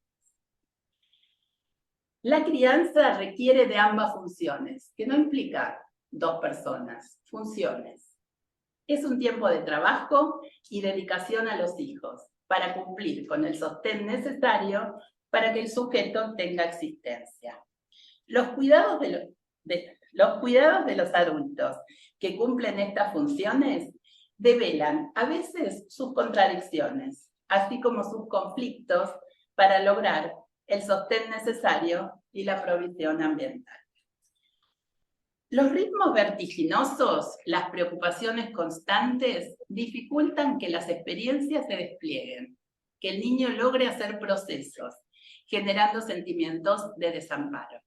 La crianza requiere de ambas funciones, que no implica dos personas, funciones. Es un tiempo de trabajo y dedicación a los hijos para cumplir con el sostén necesario para que el sujeto tenga existencia. Los cuidados de los adultos que cumplen estas funciones develan a veces sus contradicciones, así como sus conflictos para lograr el sostén necesario y la provisión ambiental. Los ritmos vertiginosos, las preocupaciones constantes, dificultan que las experiencias se desplieguen, que el niño logre hacer procesos, generando sentimientos de desamparo.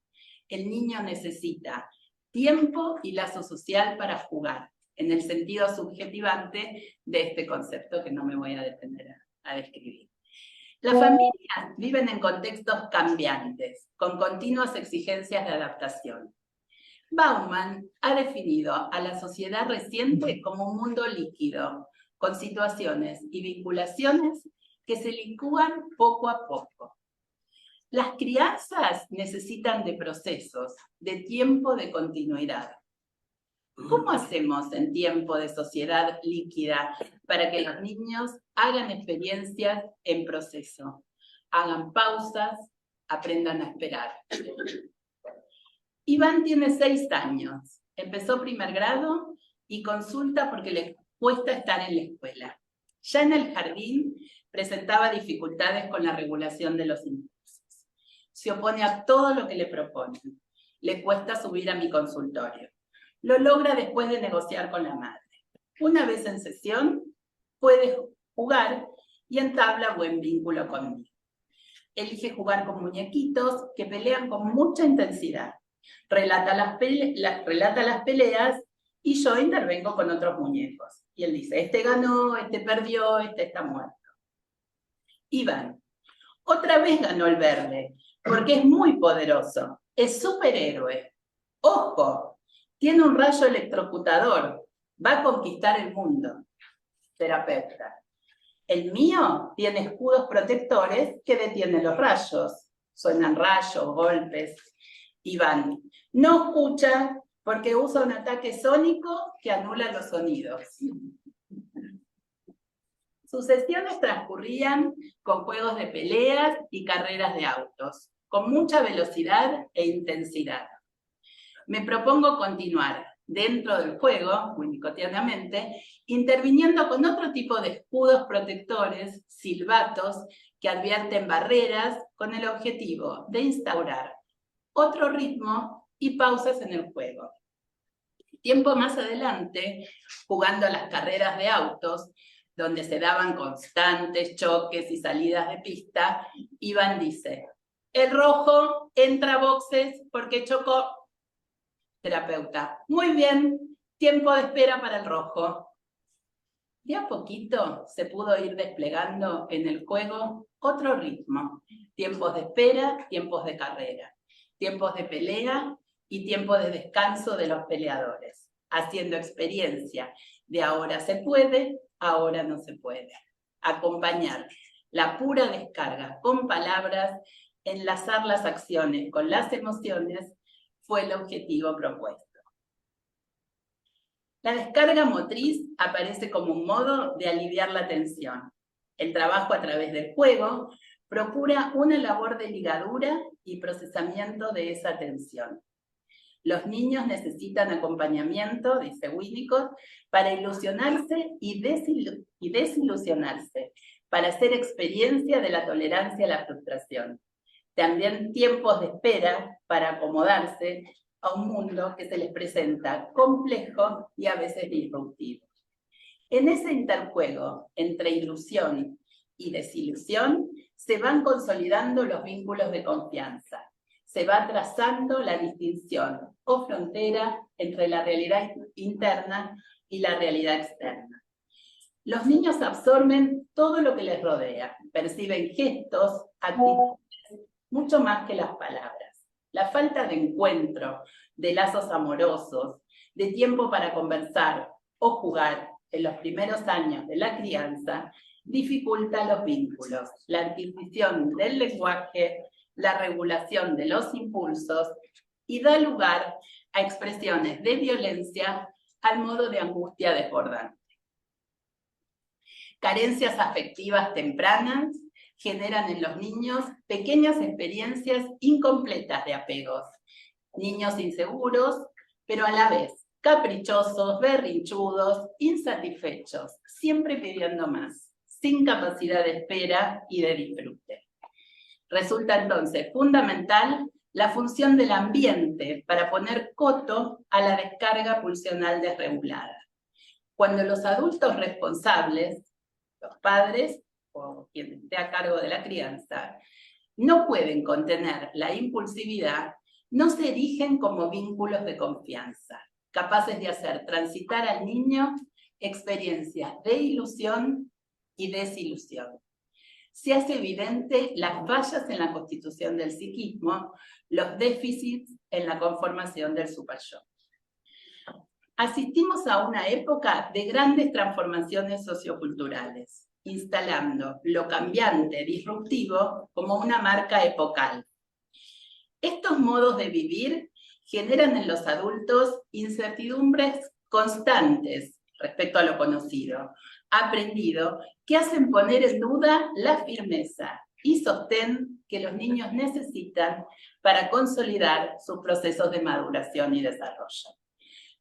El niño necesita tiempo y lazo social para jugar, en el sentido subjetivante de este concepto que no me voy a detener a describir. Las familias viven en contextos cambiantes, con continuas exigencias de adaptación. Bauman ha definido a la sociedad reciente como un mundo líquido, con situaciones y vinculaciones que se licúan poco a poco. Las crianzas necesitan de procesos, de tiempo de continuidad. ¿Cómo hacemos en tiempo de sociedad líquida para que los niños hagan experiencias en proceso, hagan pausas, aprendan a esperar? Iván tiene 6 años, empezó primer grado y consulta porque le cuesta estar en la escuela. Ya en el jardín presentaba dificultades con la regulación de los impulsos. Se opone a todo lo que le proponen. Le cuesta subir a mi consultorio. Lo logra después de negociar con la madre. Una vez en sesión, puede jugar y entabla buen vínculo conmigo. Elige jugar con muñequitos que pelean con mucha intensidad. Relata las peleas y yo intervengo con otros muñecos. Y él dice, este ganó, este perdió, este está muerto. Iván, otra vez ganó el verde, porque es muy poderoso, es superhéroe. ¡Ojo! Tiene un rayo electrocutador, va a conquistar el mundo. Terapeuta. El mío tiene escudos protectores que detienen los rayos. Suenan rayos, golpes. Iván. No escucha porque usa un ataque sónico que anula los sonidos. Sus sesiones transcurrían con juegos de peleas y carreras de autos, con mucha velocidad e intensidad. Me propongo continuar dentro del juego, unicotidianamente, interviniendo con otro tipo de escudos protectores, silbatos, que advierten barreras con el objetivo de instaurar otro ritmo y pausas en el juego. Tiempo más adelante, jugando a las carreras de autos, donde se daban constantes choques y salidas de pista, Iván dice, el rojo entra a boxes porque chocó. Terapeuta, muy bien, tiempo de espera para el rojo. De a poquito se pudo ir desplegando en el juego otro ritmo, tiempos de espera, tiempos de carrera, tiempos de pelea y tiempos de descanso de los peleadores, haciendo experiencia de ahora se puede, ahora no se puede. Acompañar la pura descarga con palabras, enlazar las acciones con las emociones, fue el objetivo propuesto. La descarga motriz aparece como un modo de aliviar la tensión. El trabajo a través del juego procura una labor de ligadura y procesamiento de esa tensión. Los niños necesitan acompañamiento, dice Winnicott, para ilusionarse y desilusionarse, para hacer experiencia de la tolerancia a la frustración. También tiempos de espera para acomodarse a un mundo que se les presenta complejo y a veces disruptivo. En ese interjuego entre ilusión y desilusión se van consolidando los vínculos de confianza. Se va trazando la distinción o frontera entre la realidad interna y la realidad externa. Los niños absorben todo lo que les rodea, perciben gestos, actitudes, mucho más que las palabras. La falta de encuentro, de lazos amorosos, de tiempo para conversar o jugar en los primeros años de la crianza dificulta los vínculos, la adquisición del lenguaje, la regulación de los impulsos y da lugar a expresiones de violencia al modo de angustia desbordante. Carencias afectivas tempranas generan en los niños pequeñas experiencias incompletas de apegos. Niños inseguros, pero a la vez caprichosos, berrinchudos, insatisfechos, siempre pidiendo más, sin capacidad de espera y de disfrute. Resulta entonces fundamental la función del ambiente para poner coto a la descarga pulsional desregulada. Cuando los adultos responsables, los padres o quien esté a cargo de la crianza, no pueden contener la impulsividad, no se erigen como vínculos de confianza, capaces de hacer transitar al niño experiencias de ilusión y desilusión. Se hace evidente las fallas en la constitución del psiquismo, los déficits en la conformación del superyo. Asistimos a una época de grandes transformaciones socioculturales, instalando lo cambiante, disruptivo, como una marca epocal. Estos modos de vivir generan en los adultos incertidumbres constantes respecto a lo conocido, aprendido, que hacen poner en duda la firmeza y sostén que los niños necesitan para consolidar sus procesos de maduración y desarrollo.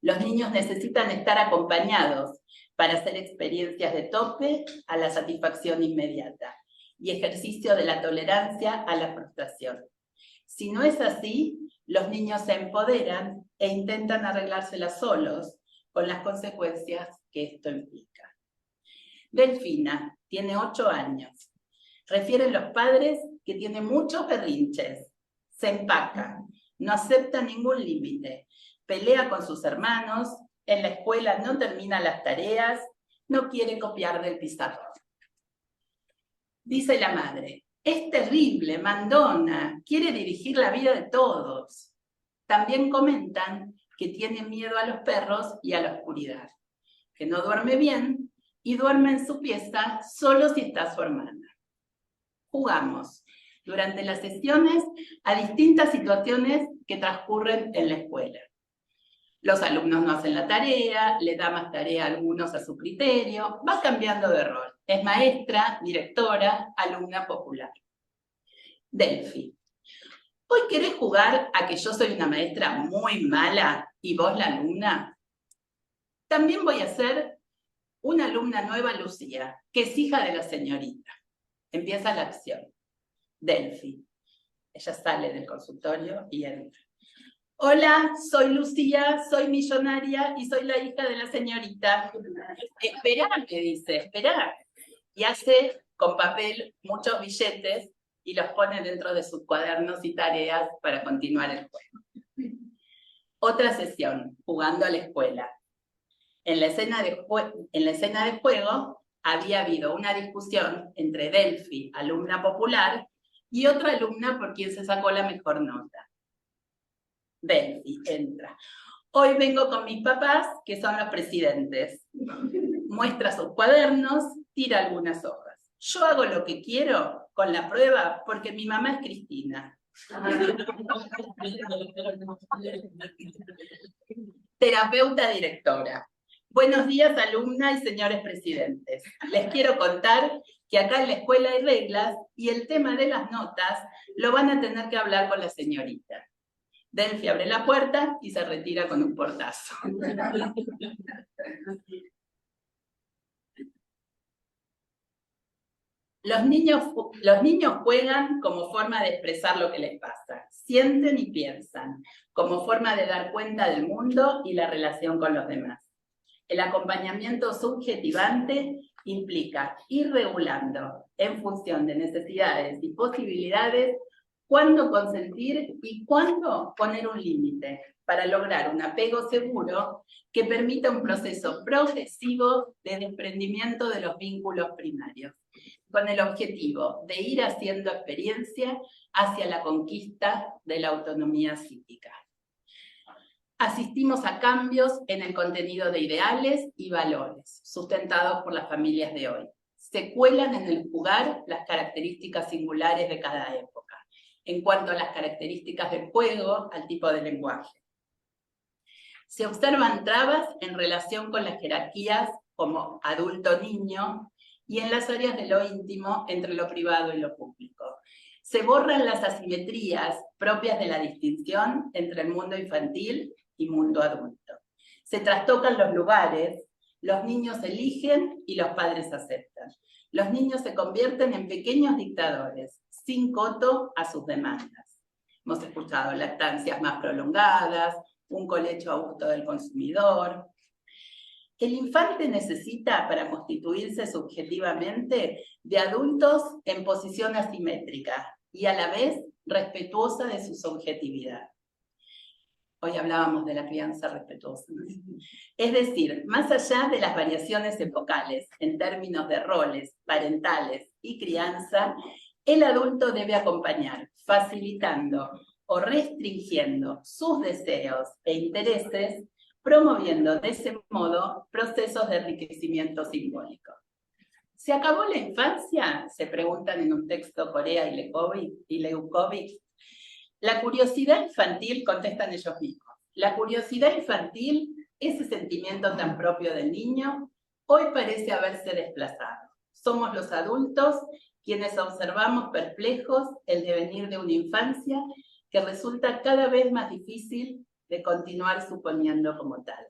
Los niños necesitan estar acompañados para hacer experiencias de tope a la satisfacción inmediata y ejercicio de la tolerancia a la frustración. Si no es así, los niños se empoderan e intentan arreglárselas solos con las consecuencias que esto implica. Delfina tiene 8 años. Refieren los padres que tiene muchos berrinches, se empaca, no acepta ningún límite, pelea con sus hermanos, en la escuela no termina las tareas, no quiere copiar del pizarrón. Dice la madre, es terrible, mandona, quiere dirigir la vida de todos. También comentan que tiene miedo a los perros y a la oscuridad, que no duerme bien y duerme en su pieza solo si está su hermana. Jugamos durante las sesiones a distintas situaciones que transcurren en la escuela. Los alumnos no hacen la tarea, le da más tarea a algunos a su criterio, va cambiando de rol. Es maestra, directora, alumna popular. Delphi. ¿Hoy querés jugar a que yo soy una maestra muy mala y vos la alumna? También voy a ser una alumna nueva, Lucía, que es hija de la señorita. Empieza la acción. Delphi. Ella sale del consultorio y entra. Hola, soy Lucía, soy millonaria y soy la hija de la señorita. Esperá, me dice, esperá. Y hace con papel muchos billetes y los pone dentro de sus cuadernos y tareas para continuar el juego. Otra sesión, jugando a la escuela. En la escena de juego había habido una discusión entre Delphi, alumna popular, y otra alumna por quien se sacó la mejor nota. Delphi entra. Hoy vengo con mis papás, que son los presidentes. Muestra sus cuadernos, tira algunas hojas. Yo hago lo que quiero con la prueba porque mi mamá es Cristina. Terapeuta directora. Buenos días, alumna y señores presidentes. Les quiero contar que acá en la escuela hay reglas y el tema de las notas lo van a tener que hablar con la señorita. Delphi abre la puerta y se retira con un portazo. Los niños juegan como forma de expresar lo que les pasa. Sienten y piensan, como forma de dar cuenta del mundo y la relación con los demás. El acompañamiento subjetivante implica ir regulando en función de necesidades y posibilidades cuándo consentir y cuándo poner un límite para lograr un apego seguro que permita un proceso progresivo de desprendimiento de los vínculos primarios, con el objetivo de ir haciendo experiencia hacia la conquista de la autonomía psíquica. Asistimos a cambios en el contenido de ideales y valores, sustentados por las familias de hoy. Se cuelan en el jugar las características singulares de cada época, en cuanto a las características del juego, al tipo de lenguaje. Se observan trabas en relación con las jerarquías como adulto-niño y en las áreas de lo íntimo entre lo privado y lo público. Se borran las asimetrías propias de la distinción entre el mundo infantil y mundo adulto. Se trastocan los lugares, los niños eligen y los padres aceptan. Los niños se convierten en pequeños dictadores, sin coto a sus demandas. Hemos escuchado lactancias más prolongadas, un colecho a gusto del consumidor. El infante necesita, para constituirse subjetivamente, de adultos en posición asimétrica y a la vez respetuosa de su subjetividad. Hoy hablábamos de la crianza respetuosa. Es decir, más allá de las variaciones epocales en términos de roles, parentales y crianza, el adulto debe acompañar, facilitando o restringiendo sus deseos e intereses, promoviendo de ese modo procesos de enriquecimiento simbólico. ¿Se acabó la infancia?, se preguntan en un texto Corea y Leukovic. La curiosidad infantil, contestan ellos mismos, la curiosidad infantil, ese sentimiento tan propio del niño, hoy parece haberse desplazado. Somos los adultos quienes observamos perplejos el devenir de una infancia que resulta cada vez más difícil de continuar suponiendo como tal.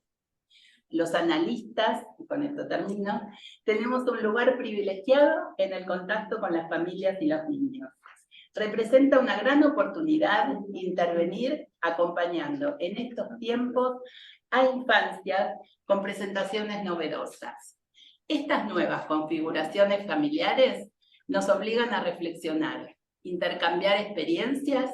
Los analistas, y con esto termino, tenemos un lugar privilegiado en el contacto con las familias y los niños. Representa una gran oportunidad de intervenir acompañando en estos tiempos a infancias con presentaciones novedosas. Estas nuevas configuraciones familiares nos obligan a reflexionar, intercambiar experiencias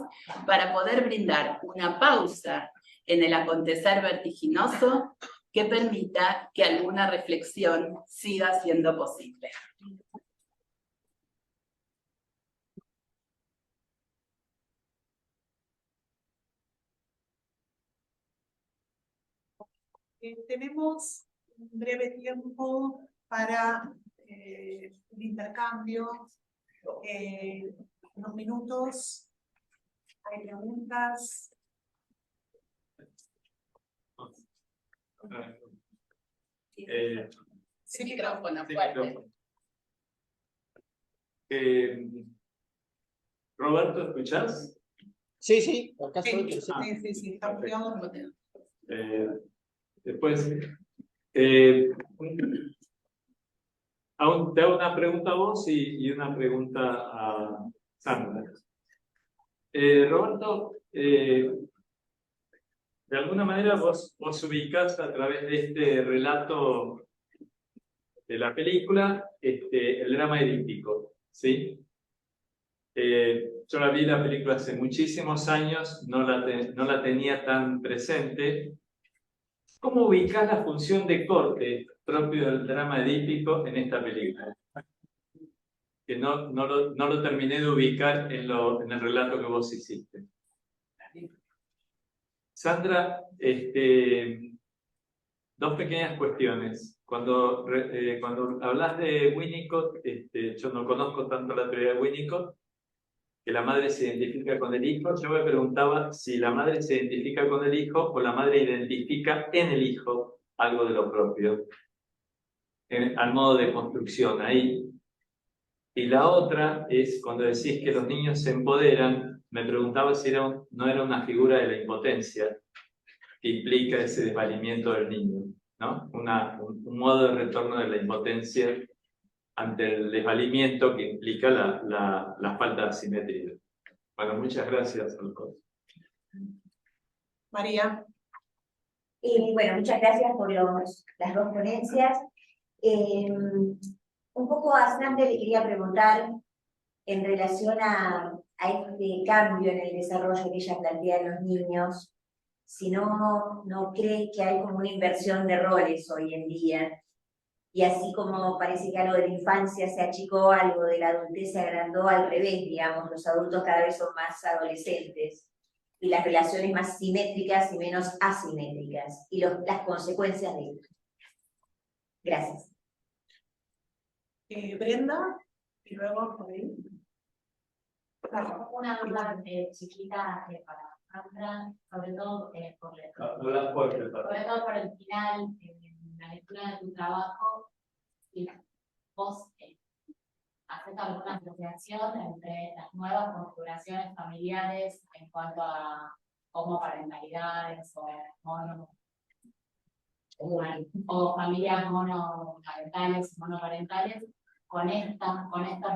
para poder brindar una pausa en el acontecer vertiginoso que permita que alguna reflexión siga siendo posible. Tenemos un breve tiempo para el intercambio. Unos minutos. ¿Hay preguntas? Sí, micrófono sí, fuerte. micrófono. Roberto, ¿escuchás? Sí, sí, acá estoy. Sí, presente. sí, estamos quedando. Después, te hago una pregunta a vos y una pregunta a Sandra. Roberto, de alguna manera vos ubicás a través de este relato de la película el drama edípico, ¿sí? Yo vi la película hace muchísimos años, no la tenía tan presente. ¿Cómo ubicás la función de corte propio del drama edípico en esta película? Que no lo terminé de ubicar en el relato que vos hiciste. Sandra, dos pequeñas cuestiones. Cuando hablas de Winnicott, yo no conozco tanto la teoría de Winnicott, que la madre se identifica con el hijo. Yo me preguntaba si la madre se identifica con el hijo o la madre identifica en el hijo algo de lo propio, al modo de construcción ahí. Y la otra es, cuando decís que los niños se empoderan, me preguntaba si no era una figura de la impotencia que implica ese desvalimiento del niño, ¿no? Un modo de retorno de la impotencia ante el desvalimiento que implica la falta de asimetría. Bueno, muchas gracias a los dos. María. Bueno, muchas gracias por las dos ponencias. Un poco a Sandra le quería preguntar en relación a este cambio en el desarrollo que ella plantea en los niños, si no cree que hay como una inversión de roles hoy en día, y así como parece que algo de la infancia se achicó, algo de la adultez se agrandó, al revés, digamos, los adultos cada vez son más adolescentes, y las relaciones más simétricas y menos asimétricas, y las consecuencias de esto. Gracias. Brenda, y luego por ahí. Una duda chiquita para Sandra, sobre todo Hablas fuerte, sobre todo por el final, en la lectura de tu trabajo, y vos haces alguna asociación entre las nuevas configuraciones familiares en cuanto a homoparentalidades o familias monoparentales, monoparentales, con estos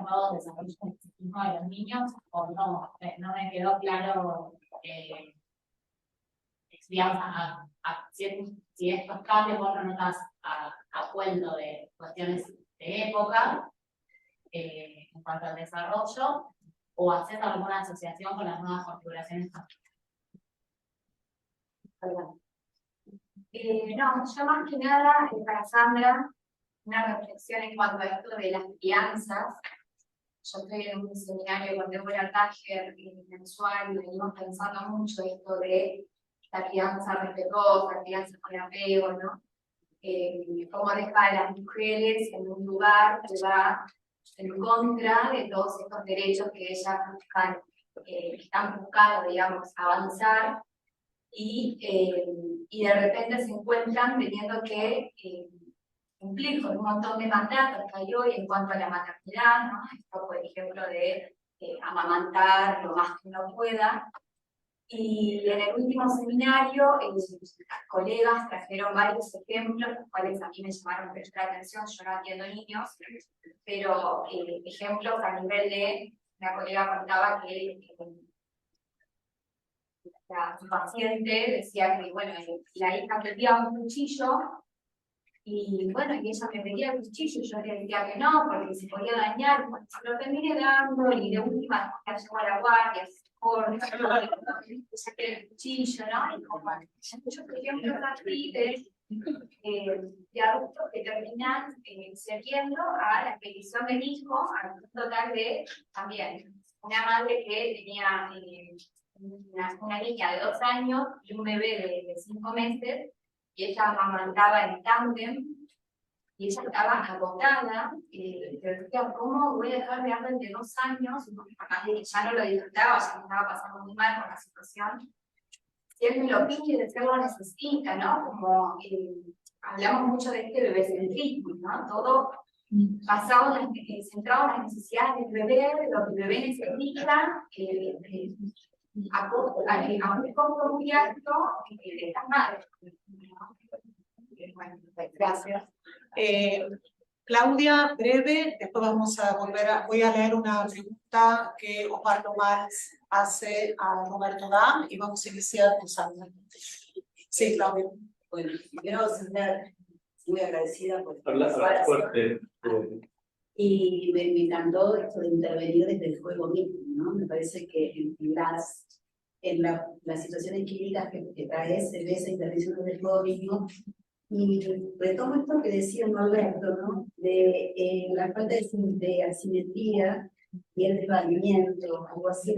nuevos desarrollos del psiquismo de los niños, o no me quedó claro, digamos, si estos cambios vos lo notás a cuento de cuestiones de época, en cuanto al desarrollo, o haces alguna asociación con las nuevas configuraciones. No, yo más que nada, para Sandra, una reflexión en cuanto a esto de las crianzas. Yo estoy en un seminario con Deborah Tager mensual y venimos pensando mucho esto de la crianza respetuosa, crianza con apego, ¿no? Cómo deja a las mujeres en un lugar que va en contra de todos estos derechos que ellas están buscando, digamos, avanzar, y de repente se encuentran teniendo que cumplir con un montón de mandatos que hay hoy en cuanto a la maternidad, ¿no? Esto, por ejemplo, de amamantar lo más que uno pueda. Y en el último seminario, las colegas trajeron varios ejemplos, los cuales a mí me llamaron mucho la atención. Yo no atiendo niños, pero ejemplos a nivel de, la colega contaba que su paciente decía que, bueno, la hija pedía un cuchillo, y bueno, y ella me pedía el cuchillo, y yo le decía que no, porque se podía dañar. Bueno, se lo terminé dando, y de última la llevó a la guardia, saqué el cuchillo, ¿no? Y como, yo por ejemplo, así de adultos que terminan cediendo a la petición del hijo, al punto tal de, también, una madre que tenía una niña de 2 años y un bebé de 5 meses, y ella amamantaba en tándem, y ella estaba agotada, decía, ¿cómo voy a dejar de verlo entre 2 años? Porque capaz de que ya no lo disfrutaba, ya me estaba pasando muy mal con la situación. Si él me lo pide y deseo lo necesita, ¿no? Como hablamos mucho de este bebecentrismo, ¿no? Todo basado centrado en las necesidades del bebé, de lo que el bebé necesita, a un costo muy alto de estas madres. Bueno, gracias. Claudia, breve, después vamos a voy a leer una pregunta que Osvaldo Valls hace a Roberto Dam y vamos a iniciar con Sandra. Sí, Claudia. Bueno, primero, Sandra, muy agradecida por tu Habla fuerte. Y me encantó esto de intervenir desde el juego mismo, ¿no? Me parece que en las situaciones clínicas que trae se ve esa intervención desde el juego mismo. Y retomo esto que decía Norberto, ¿no? De la falta de asimetría y el desvalimiento, algo así.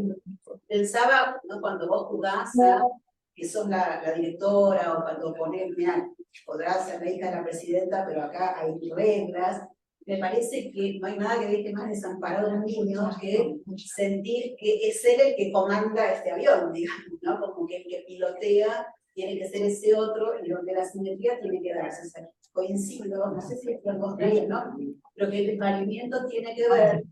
Pensaba, ¿no? Cuando vos jugás que sos la directora, o cuando ponés, mira, podrás ser la hija de la presidenta, pero acá hay reglas. Me parece que no hay nada que deje más desamparado a un niño que sentir que es él el que comanda este avión, digamos, ¿no? Como que el que pilotea tiene que ser ese otro, y donde la simetría tiene que darse. O sea, coincido, no sé si es lo contrario, ¿no? Pero que el desvalimiento tiene que ver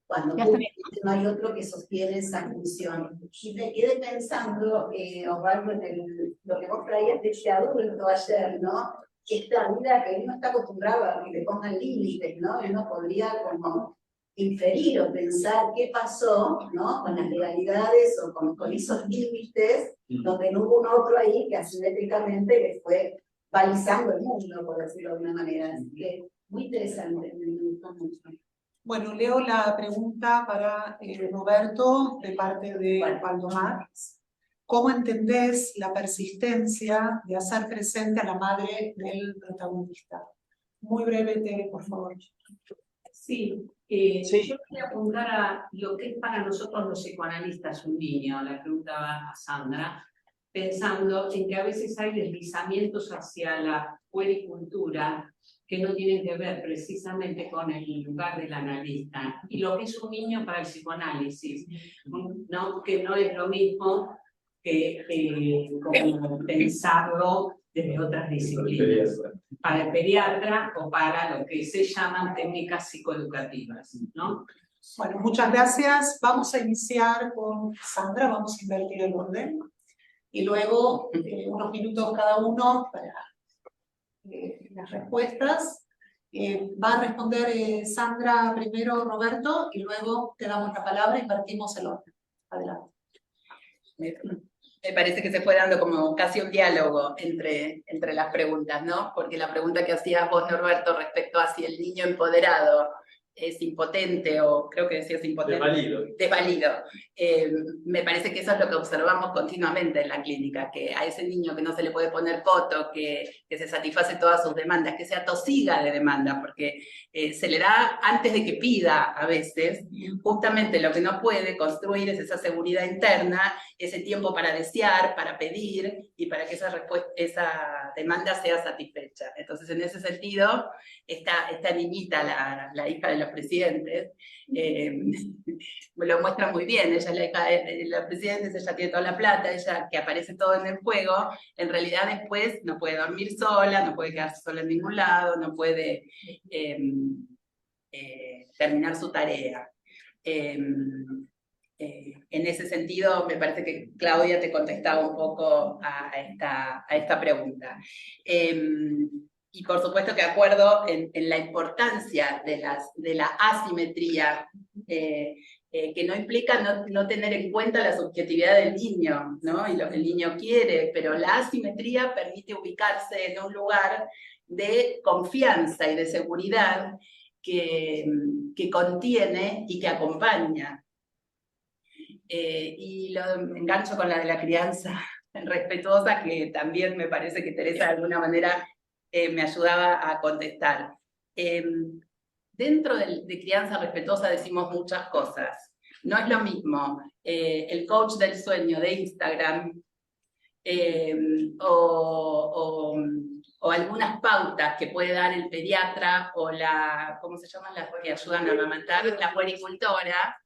cuando no hay otro que sostiene esa función. Y me quedé pensando, Osvaldo, en lo que vos traías de ese adulto ayer, ¿no? Esta vida que uno está acostumbrado a que le pongan límites, ¿no? Uno podría como inferir o pensar qué pasó, ¿no? Con las legalidades o con esos límites, donde no hubo un otro ahí que asimétricamente le fue balizando el mundo, por decirlo de una manera. Así que muy interesante, me gustó mucho. Bueno, leo la pregunta para Roberto de parte de Osvaldo Valls. ¿Cómo entendés la persistencia de hacer presente a la madre del protagonista? Muy breve, Tere, por favor. Sí, yo quería apuntar a lo que es para nosotros los psicoanalistas un niño, la preguntaba a Sandra, pensando en que a veces hay deslizamientos hacia la puericultura que no tienen que ver precisamente con el lugar del analista y lo que es un niño para el psicoanálisis, ¿no? Que no es lo mismo que como pensarlo desde otras disciplinas, para el pediatra o para lo que se llaman técnicas psicoeducativas, ¿no? Bueno, muchas gracias. Vamos a iniciar con Sandra, vamos a invertir el orden y luego unos minutos cada uno para las respuestas. Va a responder Sandra primero, Roberto, y luego te damos la palabra y invertimos el orden. Adelante. Me parece que se fue dando como casi un diálogo entre las preguntas, ¿no? Porque la pregunta que hacías vos, Norberto, respecto a si el niño empoderado es impotente, o creo que decías impotente. Desvalido. Me parece que eso es lo que observamos continuamente en la clínica, que a ese niño que no se le puede poner coto, que se satisface todas sus demandas, que se atosiga de demanda, porque se le da antes de que pida a veces, justamente lo que no puede construir es esa seguridad interna, ese tiempo para desear, para pedir, y para que esa demanda sea satisfecha. Entonces, en ese sentido, esta niñita, la hija de los presidentes, lo muestra muy bien. Ella es la hija de los presidentes, ella tiene toda la plata, ella que aparece todo en el juego, en realidad después no puede dormir sola, no puede quedarse sola en ningún lado, no puede terminar su tarea. En ese sentido, me parece que Claudia te contestaba un poco a esta pregunta. Y por supuesto que acuerdo en la importancia de la asimetría, que no implica no tener en cuenta la subjetividad del niño, ¿no? Y lo que el niño quiere, pero la asimetría permite ubicarse en un lugar de confianza y de seguridad que contiene y que acompaña. Y lo engancho con la de la crianza respetuosa, que también me parece que Teresa de alguna manera me ayudaba a contestar. Dentro de crianza respetuosa decimos muchas cosas. No es lo mismo el coach del sueño de Instagram o o algunas pautas que puede dar el pediatra o la, ¿cómo se llaman las que ayudan a amamantar? La puericultora,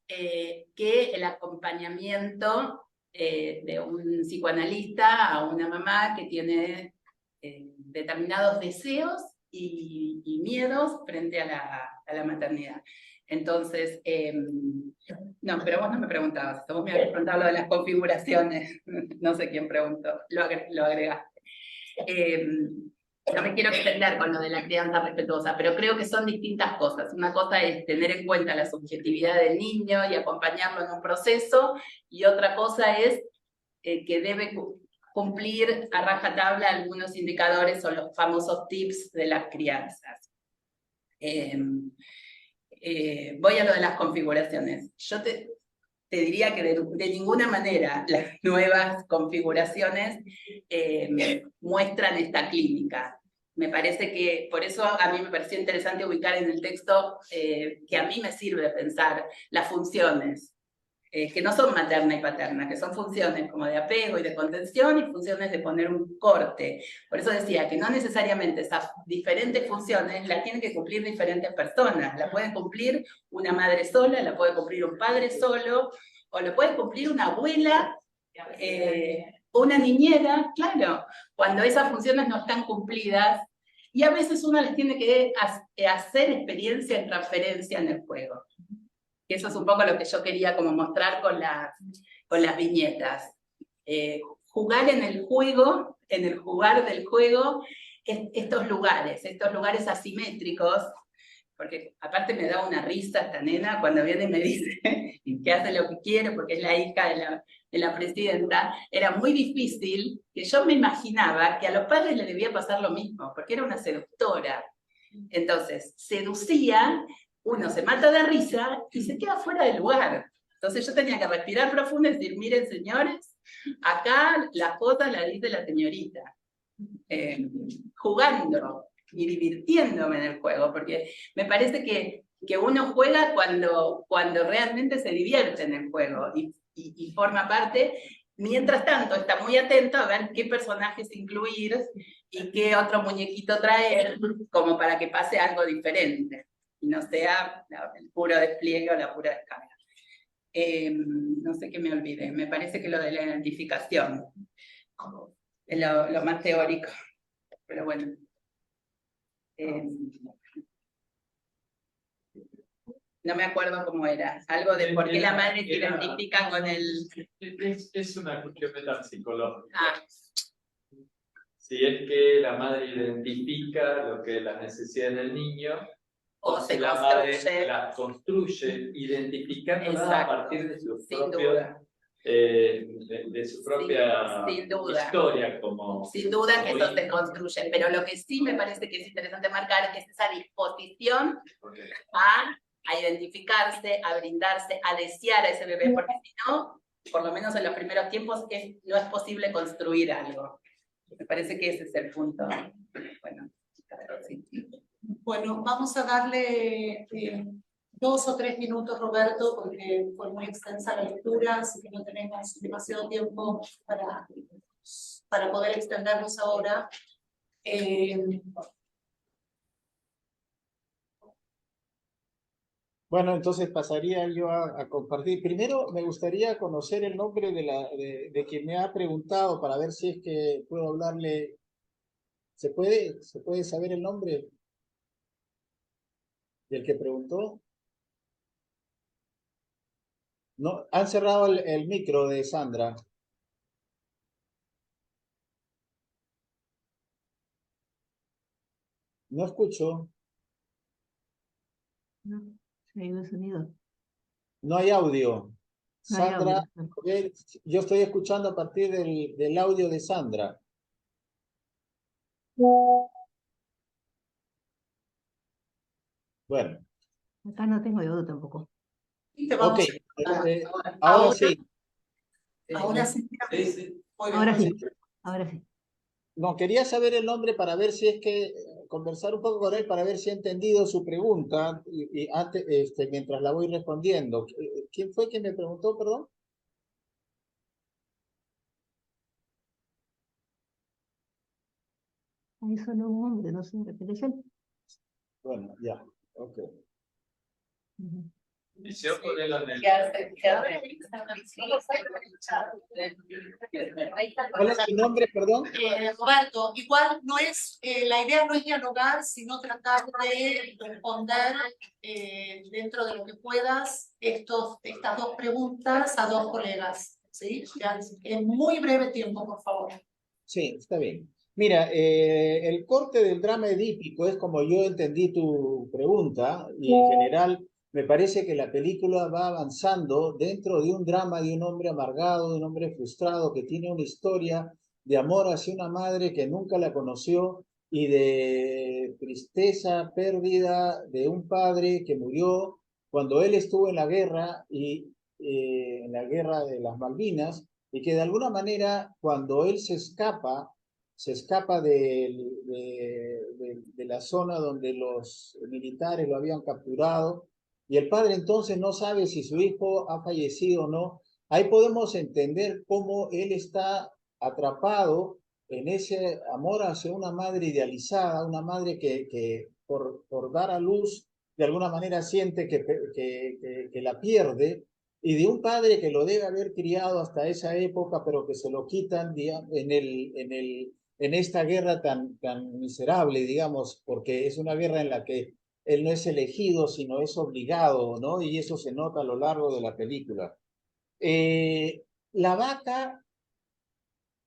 que el acompañamiento de un psicoanalista a una mamá que tiene determinados deseos y miedos frente a la maternidad. Entonces, no, pero vos no me preguntabas, vos me habías preguntado lo de las configuraciones, no sé quién preguntó, lo agregaste. No me quiero extender con lo de la crianza respetuosa, pero creo que son distintas cosas. Una cosa es tener en cuenta la subjetividad del niño y acompañarlo en un proceso, y otra cosa es que debe cumplir a rajatabla algunos indicadores o los famosos tips de las crianzas. Voy a lo de las configuraciones. Yo te diría que de ninguna manera las nuevas configuraciones muestran esta clínica. Me parece que, por eso a mí me pareció interesante ubicar en el texto que a mí me sirve pensar las funciones, que no son materna y paterna, que son funciones como de apego y de contención y funciones de poner un corte. Por eso decía que no necesariamente esas diferentes funciones las tienen que cumplir diferentes personas. La pueden cumplir una madre sola, la puede cumplir un padre solo, o lo puede cumplir una abuela, una niñera, claro, cuando esas funciones no están cumplidas. Y a veces uno les tiene que hacer experiencia en transferencia en el juego. Que eso es un poco lo que yo quería como mostrar con las viñetas. Jugar en el juego, en el jugar del juego, estos lugares asimétricos, porque aparte me da una risa esta nena cuando viene y me dice que hace lo que quiere porque es la hija de la presidenta. Era muy difícil, que yo me imaginaba que a los padres les debía pasar lo mismo, porque era una seductora. Entonces, seducía, uno se mata de risa y se queda fuera del lugar. Entonces yo tenía que respirar profundo y decir, miren señores, acá las cosas las dice la señorita. Jugando y divirtiéndome en el juego, porque me parece que uno juega cuando realmente se divierte en el juego y forma parte. Mientras tanto, está muy atento a ver qué personajes incluir y qué otro muñequito traer, como para que pase algo diferente, y no sea el puro despliegue o la pura descarga. No sé qué me olvidé, me parece que lo de la identificación es lo más teórico, pero bueno. No me acuerdo cómo era, algo de por qué la madre se identifica con el... Es una cuestión metapsicológica. Ah. Si es que la madre identifica lo que es la necesidad del niño, o si la madre la construye identificándola a partir de su propia, de su propia sin duda. historia. Como, sin duda que como eso se construye, pero lo que sí me parece que es interesante marcar es esa disposición a identificarse, a brindarse, a desear a ese bebé, porque si no, por lo menos en los primeros tiempos, no es posible construir algo. Me parece que ese es el punto. Bueno, sí. Bueno, vamos a darle 2 o 3 minutos, Roberto, porque fue muy extensa la lectura, así que no tenemos demasiado tiempo para poder extendernos ahora. Bueno, entonces pasaría yo a compartir. Primero me gustaría conocer el nombre de quien me ha preguntado para ver si es que puedo hablarle. ¿Se puede saber el nombre del que preguntó? No, han cerrado el micro de Sandra. No escucho. No, se ha ido el sonido. No hay audio. No hay Sandra, audio. yo estoy escuchando a partir del audio de Sandra. Bueno. Acá no tengo audio tampoco. Ok, ahora sí. Ahora sí. Ahora sí. Ahora sí. No, quería saber el nombre para ver si es que, conversar un poco con él para ver si ha entendido su pregunta y antes, mientras la voy respondiendo. ¿Quién fue quien me preguntó, perdón? Ahí solo un hombre, no sé, repetición. Bueno, ya, ok. Ujú. Y se opone la ¿Cuál es tu nombre, perdón? Roberto, igual no es, la idea no es dialogar, sino tratar de responder dentro de lo que puedas estas dos preguntas a dos colegas, ¿sí? Ya, en muy breve tiempo, por favor. Sí, está bien. Mira, el corte del drama edípico es como yo entendí tu pregunta y en general me parece que la película va avanzando dentro de un drama de un hombre amargado, de un hombre frustrado que tiene una historia de amor hacia una madre que nunca la conoció y de tristeza, pérdida de un padre que murió cuando él estuvo en la guerra y en la guerra de las Malvinas y que de alguna manera cuando él se escapa de la zona donde los militares lo habían capturado y el padre entonces no sabe si su hijo ha fallecido o no. Ahí podemos entender cómo él está atrapado en ese amor hacia una madre idealizada, una madre que por dar a luz de alguna manera siente que la pierde y de un padre que lo debe haber criado hasta esa época, pero que se lo quitan en esta guerra tan miserable, digamos, porque es una guerra en la que él no es elegido, sino es obligado, ¿no? Y eso se nota a lo largo de la película. La vaca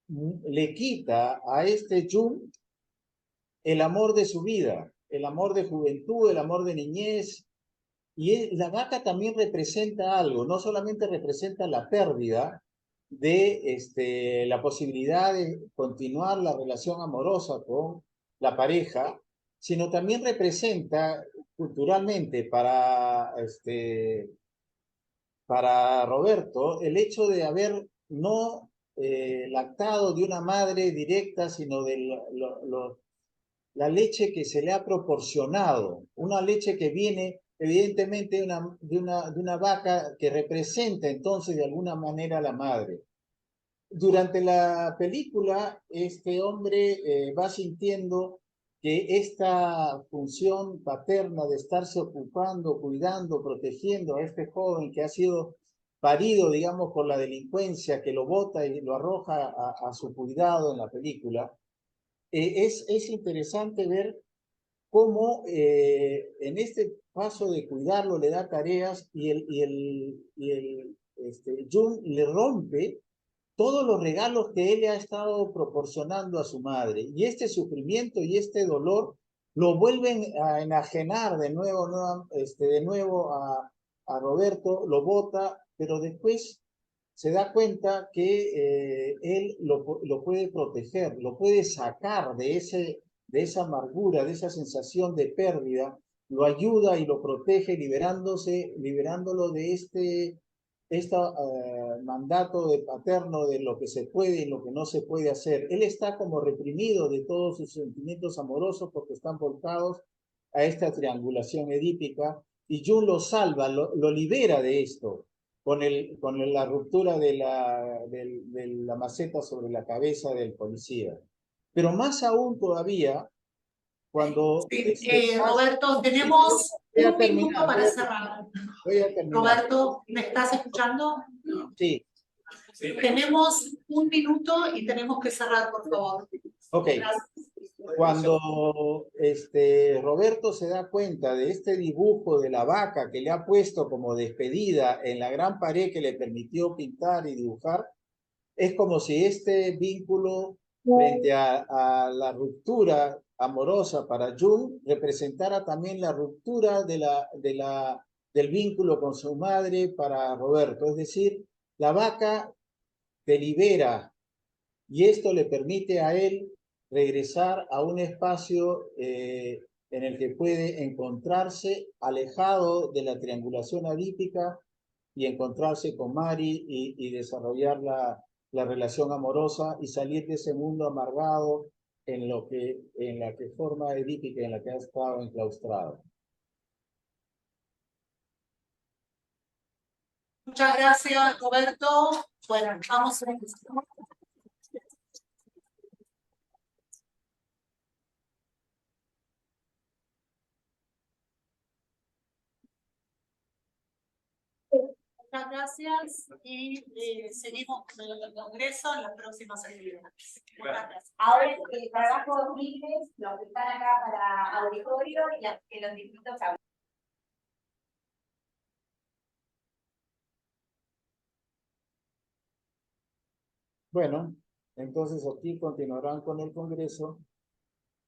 le quita a este Jun el amor de su vida, el amor de juventud, el amor de niñez, y la vaca también representa algo, no solamente representa la pérdida de la posibilidad de continuar la relación amorosa con la pareja, sino también representa culturalmente para Roberto el hecho de haber no lactado de una madre directa, sino de la leche que se le ha proporcionado, una leche que viene evidentemente de una vaca que representa entonces de alguna manera a la madre. Durante la película, este hombre va sintiendo que esta función paterna de estarse ocupando, cuidando, protegiendo a este joven que ha sido parido, digamos, por la delincuencia, que lo bota y lo arroja a su cuidado en la película, es interesante ver cómo en este paso de cuidarlo le da tareas Jung le rompe todos los regalos que él le ha estado proporcionando a su madre. Y este sufrimiento y este dolor lo vuelven a enajenar de nuevo a Roberto, lo bota, pero después se da cuenta que él lo puede proteger, lo puede sacar de esa amargura, de esa sensación de pérdida, lo ayuda y lo protege liberándolo de este mandato de paterno de lo que se puede y lo que no se puede hacer. Él está como reprimido de todos sus sentimientos amorosos porque están volcados a esta triangulación edípica y Jung lo salva, lo libera de esto con la ruptura de la maceta sobre la cabeza del policía. Pero más aún todavía, cuando... Roberto, tenemos un minuto para cerrar. Voy a terminar. Roberto, ¿me estás escuchando? Sí. Tenemos un minuto y tenemos que cerrar, por favor. Ok. Gracias. Cuando Roberto se da cuenta de este dibujo de la vaca que le ha puesto como despedida en la gran pared que le permitió pintar y dibujar, es como si este vínculo frente a la ruptura amorosa para Jung representara también la ruptura del vínculo con su madre para Roberto. Es decir, la vaca te libera y esto le permite a él regresar a un espacio en el que puede encontrarse alejado de la triangulación adípica y encontrarse con Mari y desarrollar la relación amorosa y salir de ese mundo amargado en la que forma edípica en la que ha estado enclaustrado. Muchas gracias, Roberto. Bueno, vamos a Muchas gracias y seguimos con el Congreso en las próximas actividades. Muchas gracias. Ahora trabajos libres, los que están acá para auditorio y que los distintos Bueno, entonces aquí continuarán con el Congreso.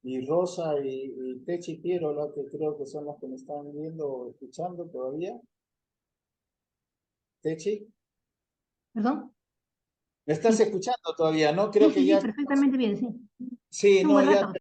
Y Rosa y Techi Pierola, que creo que son las que me están viendo o escuchando todavía. Techi, ¿Perdón? ¿me estás escuchando todavía? No, creo Sí, que sí, ya. perfectamente bien, sí. Sí, Un no, buen ya. rato.